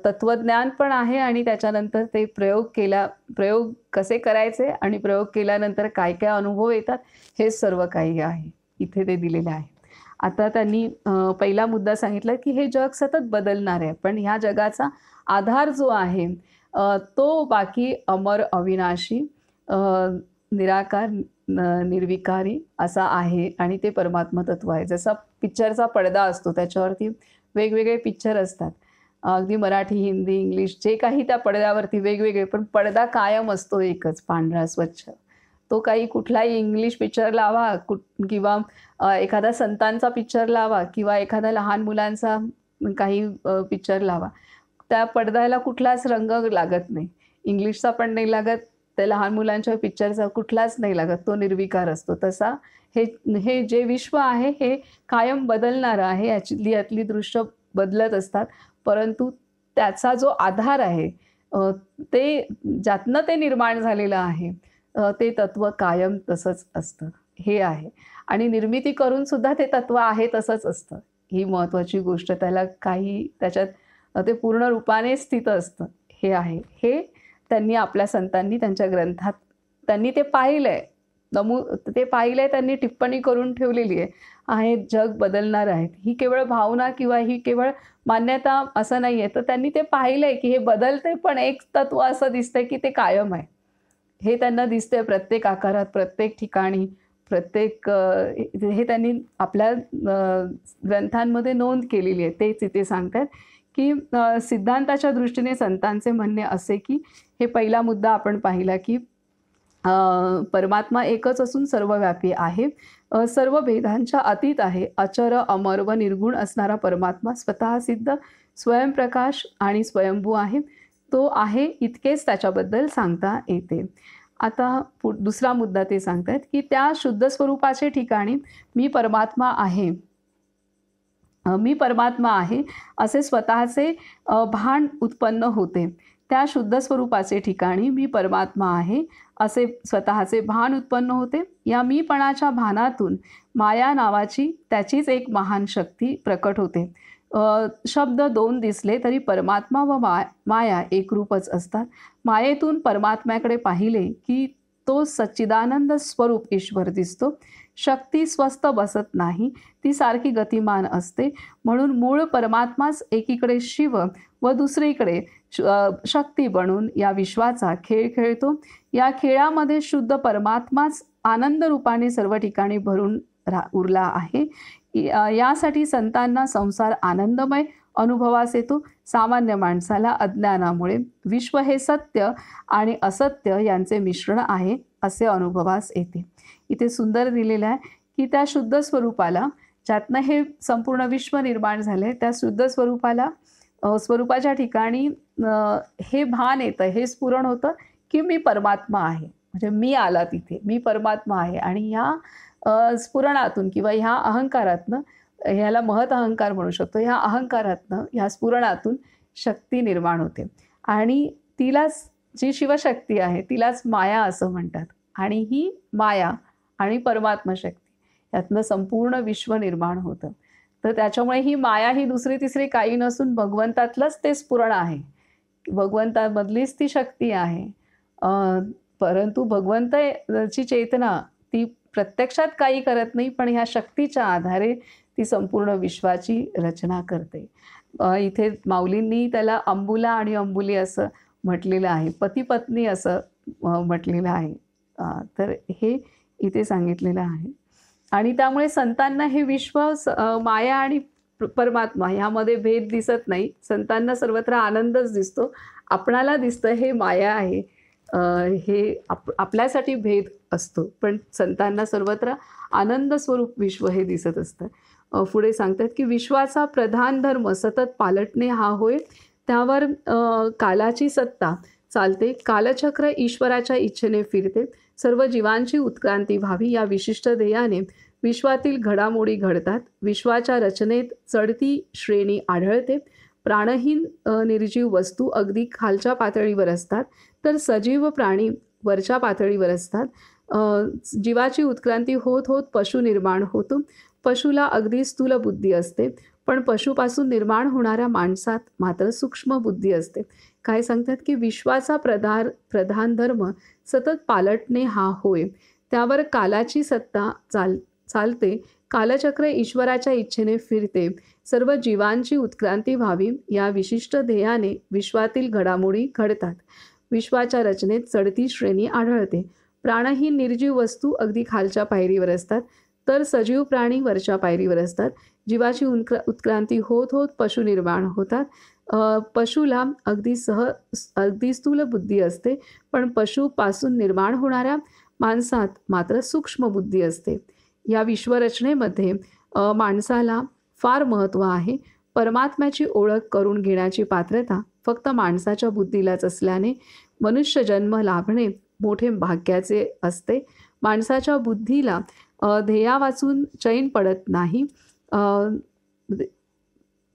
तत्वज्ञान पण आहे आणि त्याच्यानंतर ते प्रयोग कसे करायचे आणि प्रयोग केल्यानंतर काय काय अनुभव येतात हे सर्व काही आहे इथे ते दिलेले आहे. आता त्यांनी पहिला मुद्दा सांगितला की हे जग सतत बदलणार आहे, पण ह्या जगाचा आधार जो आहे तो बाकी अमर, अविनाशी, निराकार, निर्विकारी असा आहे आणि ते परमात्मा तत्व आहे. जसा पिक्चरचा पडदा असतो त्याच्यावरती वेगवेगळे पिक्चर असतात, अगदी मराठी, हिंदी, इंग्लिश, जे काही त्या पडद्यावरती वेगवेगळे, पण पडदा कायम असतो एकच, पांढरा स्वच्छ. तो काही कुठलाही इंग्लिश पिक्चर लावा किंवा एखादा संतांचा पिक्चर लावा किंवा एखादा लहान मुलांचा काही पिक्चर लावा, त्या पडद्याला कुठलाच रंग लागत नाही. इंग्लिशचा पण नाही लागत, त्या लहान मुलांच्या पिक्चरचा कुठलाच नाही लागत, तो निर्विकार असतो. तसा हे जे विश्व आहे हे कायम बदलणारं आहे. यातली दृश्य बदलत असतात, परंतु त्याचा जो आधार आहे ते ज्यातनं ते निर्माण झालेलं आहे ते तत्व कायम तसंच असतं हे आहे. आणि निर्मिती करून सुद्धा ते तत्व आहे तसंच असतं, ही महत्त्वाची गोष्ट. त्याच्यात ते पूर्ण रूपाने स्थित असतं हे आहे. हे त्यांनी आपल्या संतांनी त्यांच्या ग्रंथात त्यांनी ते पाहिलंय, ते पाहिलंय, त्यांनी टिप्पणी करून ठेवलेली आहे जग बदलणार आहेत. ही केवळ भावना किंवा ही केवळ मान्यता असं नाही आहे. तर त्यांनी ते पाहिलंय की हे बदलते, पण एक तत्व असं दिसतंय की ते कायम आहे. हे त्यांना दिसतंय प्रत्येक आकारात, प्रत्येक ठिकाणी, प्रत्येक हे त्यांनी आपल्या ग्रंथांमध्ये नोंद केलेली आहे. तेच इथे सांगतात की सिद्धांताच्या दृष्टीने संतांचे म्हणणे असे की हे पहिला मुद्दा आपण पाहिला की परमात्मा एकच असून सर्वव्यापी आहे. सर्व भेदांच्या अतीत आहे. अचर, अमर व निर्गुण असणारा परमात्मा स्वतः सिद्ध, स्वयंप्रकाश आणि स्वयंभू आहे. तो आहे इतकेच त्याच्याबद्दल सांगता येते. आता दुसरा मुद्दा ते सांगतायत की त्या शुद्ध स्वरूपाचे ठिकाणी मी परमात्मा आहे, मी परमात्मा आहे असे स्वतःचे भान उत्पन्न होते. त्या शुद्ध स्वरूपाचे ठिकाणी मी परमात्मा आहे असे स्वतःचे भान उत्पन्न होते. या मीपणाच्या भानातून माया नावाची त्याचीच एक महान शक्ती प्रकट होते. शब्द दोन दिसले तरी परमात्मा व माया एकरूपच असतात. मायेतून परमात्म्याकडे पाहिले की तो सच्चिदानंद स्वरूप ईश्वर दिसतो. शक्ती स्वस्थ बसत नाही, ती सारखी गतिमान असते. म्हणून मूळ परमात्माच एकीकडे शिव व दुसरीकडे शक्ती बनून या विश्वाचा खेळ खेळतो. या खेळामध्ये शुद्ध परमात्माच आनंद रूपाने सर्व ठिकाणी भरून उरला आहे. यासाठी संतांना संसार आनंदमय अनुभवास येतो. सामान्य माणसाला अज्ञानामुळे विश्व हे सत्य आणि असत्य यांचे मिश्रण आहे असे अनुभवास येते. इथे सुंदर दिलेलं आहे की त्या शुद्ध स्वरूपाला, ज्यातनं हे संपूर्ण विश्व निर्माण झाले, त्या शुद्ध स्वरूपाच्या ठिकाणी हे भान येतं, हे स्फुरण होतं की मी परमात्मा आहे. म्हणजे मी आला तिथे, मी परमात्मा आहे. आणि ह्या स्फुरणातून किंवा ह्या अहंकारातनं, ह्याला महत अहंकार म्हणू शकतो, ह्या अहंकारातनं, ह्या स्फुरणातून शक्ती निर्माण होते. आणि तिलाच, जी शिवशक्ती आहे तिलाच माया असं म्हणतात. आणि ही माया आणि परमात्मा शक्ती यातनं संपूर्ण विश्व निर्माण होतं. तर त्याच्यामुळे ही माया ही दुसरी तिसरी काही नसून भगवंतातलंच ते स्फुरण आहे. भगवंतामधलीच ती शक्ती आहे. परंतु भगवंताची चेतना ती प्रत्यक्षात काही करत नाही, पण ह्या शक्तीच्या आधारे ती संपूर्ण विश्वाची रचना करते. इथे माऊलींनी त्याला अंबुला आणि अंबुली असं म्हटलेलं आहे, पती पत्नी असं म्हटलेलं आहे. तर हे इथे सांगितलेलं आहे. आणि त्यामुळे संतांना हे विश्व माया आणि परमात्मा ह्यामध्ये भेद दिसत नाही. संतांना सर्वत्र आनंदच दिसतो. आपणाला दिसतं हे माया आहे, हे आपल्यासाठी भेद असतो, पण संतांना सर्वत्र आनंद स्वरूप विश्व हे दिसत असतं. पुढे सांगतात की विश्वाचा प्रधान धर्म सतत पालटणे हा होय. त्यावर कालाची सत्ता चालते. कालचक्र ईश्वराच्या इच्छेने फिरते. सर्व जीवांची उत्क्रांती व्हावी या विशिष्ट ध्येयाने विश्वातील घडामोडी घडतात. विश्वाच्या रचनेत चढती श्रेणी आढळते. प्राणहीन निर्जीव वस्तू अगदी खालच्या पातळीवर असतात, तर सजीव प्राणी वरच्या पातळीवर असतात. जीवाची उत्क्रांती होत होत पशु निर्माण होतो. पशुला अगदी स्थूल बुद्धी असते, पण पशुपासून निर्माण होणाऱ्या माणसात मात्र सूक्ष्म बुद्धी असते. काय सांगतात की विश्वाचा प्रधान धर्म सतत पालटणे हा होय. त्यावर कालाची सत्ता चालते. कालचक्र ईश्वराच्या इच्छेने फिरते. सर्व जीवांची उत्क्रांती व्हावी या विशिष्ट ध्येयाने विश्वातील घडामोडी घडतात. विश्वाच्या रचनेत चढती श्रेणी आढळते. प्राणहीन निर्जीव वस्तू अगदी खालच्या पायरीवर असतात, तर सजीव प्राणी वरच्या पायरीवर असतात. जीवाची उत्क्रांती होत होत पशु निर्माण होतात. पशुला अगदी स्थूल बुद्धी असते, पण पशुपासून निर्माण होणाऱ्या माणसात मात्र सूक्ष्म बुद्धी असते. या विश्वरचनेमध्ये माणसाला फार महत्त्व आहे. परमात्म्याची ओळख करून घेण्याची पात्रता फक्त माणसाच्या बुद्धीलाच असल्याने मनुष्य जन्म लाभणे मोठे भाग्याचे असते. माणसाच्या बुद्धीला ध्येयावाचून चैन पडत नाही.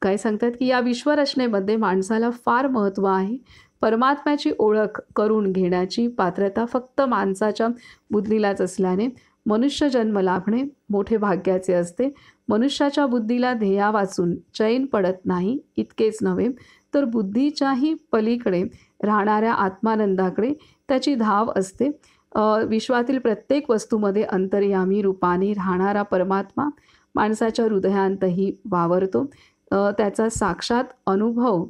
काय सांगतात की या विश्वरचनेमध्ये माणसाला फार महत्त्व आहे. परमात्म्याची ओळख करून घेण्याची पात्रता फक्त माणसाच्या बुद्धीलाच असल्याने मनुष्य जन्म लाभणे मोठे भाग्याचे असते. मनुष्याच्या बुद्धीला ध्येयावाचून चैन पडत नाही. इतकेच नव्हे तर बुद्धीच्याही पलीकडे राहणाऱ्या आत्मानंदाकडे त्याची धाव असते. विश्वातील प्रत्येक वस्तूमध्ये अंतर्यामी रूपाने राहणारा परमात्मा माणसाच्या हृदयांतही वावरतो. त्याचा साक्षात अनुभव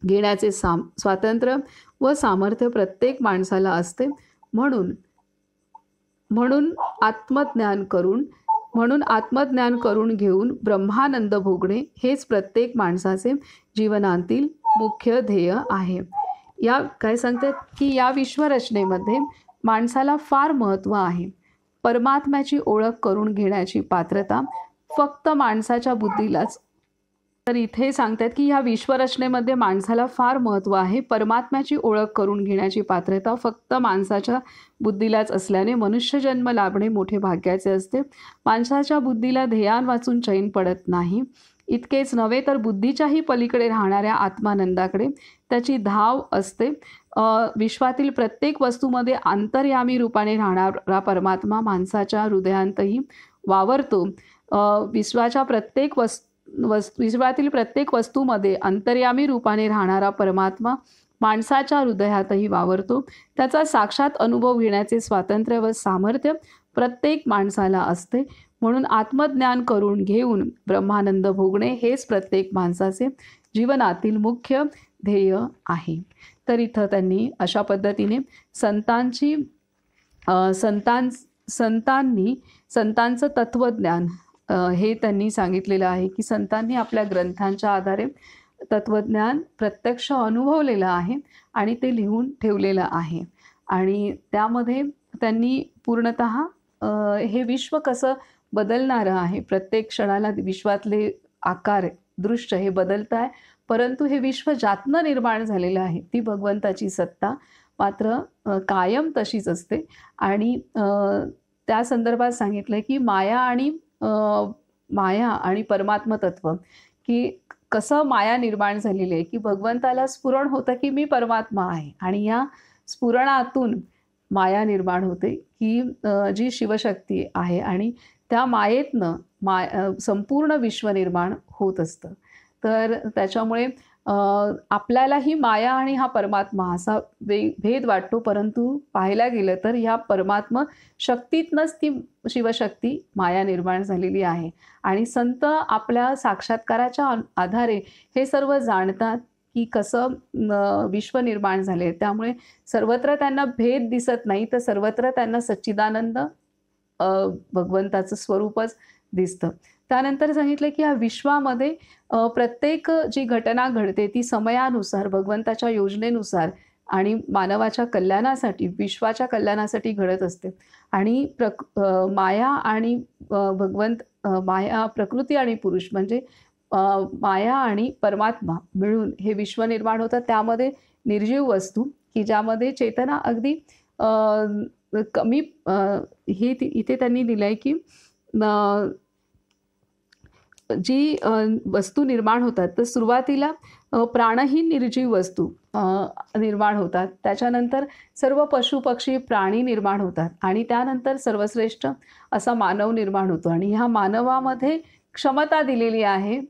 घेण्याचे स्वातंत्र्य व सामर्थ्य प्रत्येक माणसाला असते. म्हणून आत्मज्ञान करून घेऊन ब्रह्मानंद भोगणे हेच प्रत्येक माणसाचे जीवनातील मुख्य ध्येय आहे. या काय सांगतात की या विश्वरचनेमध्ये माणसाला फार महत्त्व आहे. परमात्म्याची ओळख करून घेण्याची पात्रता फक्त माणसाच्या बुद्धीलाच. तर इथे सांगतात की ह्या विश्वरचनेमध्ये माणसाला फार महत्त्व आहे. परमात्म्याची ओळख करून घेण्याची पात्रता फक्त माणसाच्या बुद्धीलाच असल्याने मनुष्यजन्म लाभणे मोठे भाग्याचे असते. माणसाच्या बुद्धीला ध्येयान वाचून चैन पडत नाही. इतकेच नव्हे तर बुद्धीच्याही पलीकडे राहणाऱ्या आत्मानंदाकडे त्याची धाव असते. विश्वातील प्रत्येक वस्तूमध्ये अंतर्यामी रूपाने राहणारा परमात्मा माणसाच्या हृदयांतही वावरतो. विश्वातील प्रत्येक वस्तूमध्ये अंतर्यामी रूपाने राहणारा परमात्मा माणसाच्या हृदयातही वावरतो. त्याचा साक्षात अनुभव घेण्याचे स्वातंत्र्य व सामर्थ्य प्रत्येक माणसाला असते. म्हणून आत्मज्ञान करून घेऊन ब्रह्मानंद भोगणे हेच प्रत्येक माणसाचे जीवनातील मुख्य ध्येय आहे. तर इथं त्यांनी अशा पद्धतीने संतांचं तत्त्वज्ञान हे त्यांनी सांगितलेलं आहे की संतांनी आपल्या ग्रंथांच्या आधारे तत्त्वज्ञान प्रत्यक्ष अनुभवलेलं आहे आणि ते लिहून ठेवलेलं आहे. आणि त्यामध्ये त्यांनी पूर्णतः हे विश्व कसं बदलणारं आहे, प्रत्येक क्षणाला विश्वातले आकार दृश्य हे बदलत आहे, परंतु हे विश्व ज्यातनं निर्माण झालेलं आहे ती भगवंताची सत्ता मात्र कायम तशीच असते. आणि त्या संदर्भात सांगितलं की माया आणि परमात्म तत्व की कसं माया निर्माण झालेली आहे की भगवंताला स्फुरण होतं की मी परमात्मा आहे आणि या स्फुरणातून माया निर्माण होते की जी शिवशक्ती आहे आणि त्या मायेतनं संपूर्ण विश्व निर्माण होत असतं. तर त्याच्यामुळे आपल्यालाही माया आणि हा परमात्मा असा भेद वाटतो, परंतु पाहायला गेलं तर ह्या परमात्मा शक्तीतनंच ती शिवशक्ती माया निर्माण झालेली आहे. आणि संत आपल्या साक्षात्काराच्या आधारे हे सर्व जाणतात की कसं विश्व निर्माण झाले. त्यामुळे सर्वत्र त्यांना भेद दिसत नाही, तर सर्वत्र त्यांना सच्चिदानंद भगवंताचं स्वरूपच दिसतं. त्यानंतर सांगितलं की या विश्वामध्ये प्रत्येक जी घटना घडते ती समयानुसार भगवंताच्या योजनेनुसार आणि मानवाच्या कल्याणासाठी, विश्वाच्या कल्याणासाठी घडत असते. आणि माया आणि माया, प्रकृती आणि पुरुष म्हणजे माया आणि परमात्मा मिळून हे विश्व निर्माण होतं. त्यामध्ये निर्जीव वस्तू की ज्यामध्ये चेतना अगदी कमी हे इथे त्यांनी दिलं आहे की जी वस्तू निर्माण होतात तर सुरुवातीला प्राणहीन निर्जीव वस्तू निर्माण होतात, त्याच्यानंतर सर्व पशु पक्षी प्राणी निर्माण होतात आणि त्यानंतर सर्वश्रेष्ठ असा मानव निर्माण होतो. आणि ह्या मानवामध्ये क्षमता दिलेली आहे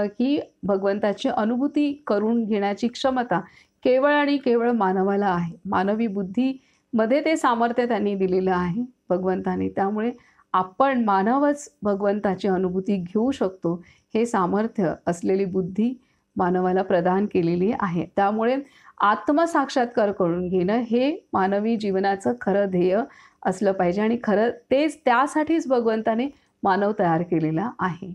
की भगवंताची अनुभूती करून घेण्याची क्षमता केवळ आणि केवळ मानवाला आहे. मानवी बुद्धीमध्ये ते सामर्थ्य त्यांनी दिलेलं आहे भगवंताने. त्यामुळे आपण मानवच भगवंताची अनुभूती घेऊ शकतो हे सामर्थ्य असलेली बुद्धी मानवाला प्रदान केलेली आहे. त्यामुळे आत्मसाक्षात्कार करून घेणं हे मानवी जीवनाचं खरं ध्येय असलं पाहिजे आणि खरं त्यासाठीच भगवंताने मानव तयार केलेला आहे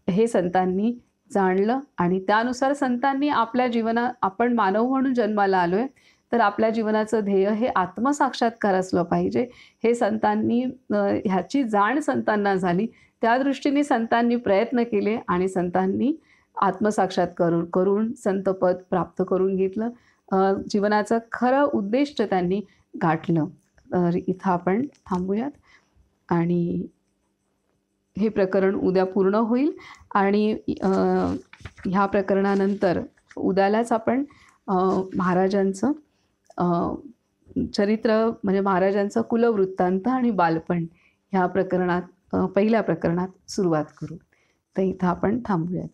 हे संतांनी जाणलं. आणि त्यानुसार संतांनी आपल्या जीवनात, आपण मानव म्हणून जन्माला आलोय तर आपल्या जीवनाचं ध्येय हे आत्मसाक्षात्कार असलं पाहिजे हे संतांनी, ह्याची जाण संतांना झाली. त्या दृष्टीने संतांनी प्रयत्न केले आणि संतांनी आत्मसाक्षात्कार करून संतपद प्राप्त करून घेतलं. जीवनाचं खरं उद्दिष्ट त्यांनी गाठलं. तर इथं आपण थांबूयात आणि हे प्रकरण उद्या पूर्ण होईल. आणि ह्या प्रकरणानंतर उद्यालाच आपण महाराजांचं चरित्र म्हणजे महाराजांचं कुलवृत्तांत आणि बालपण ह्या प्रकरणात पहिल्या प्रकरणात सुरुवात करू. तर इथं आपण थांबूयात.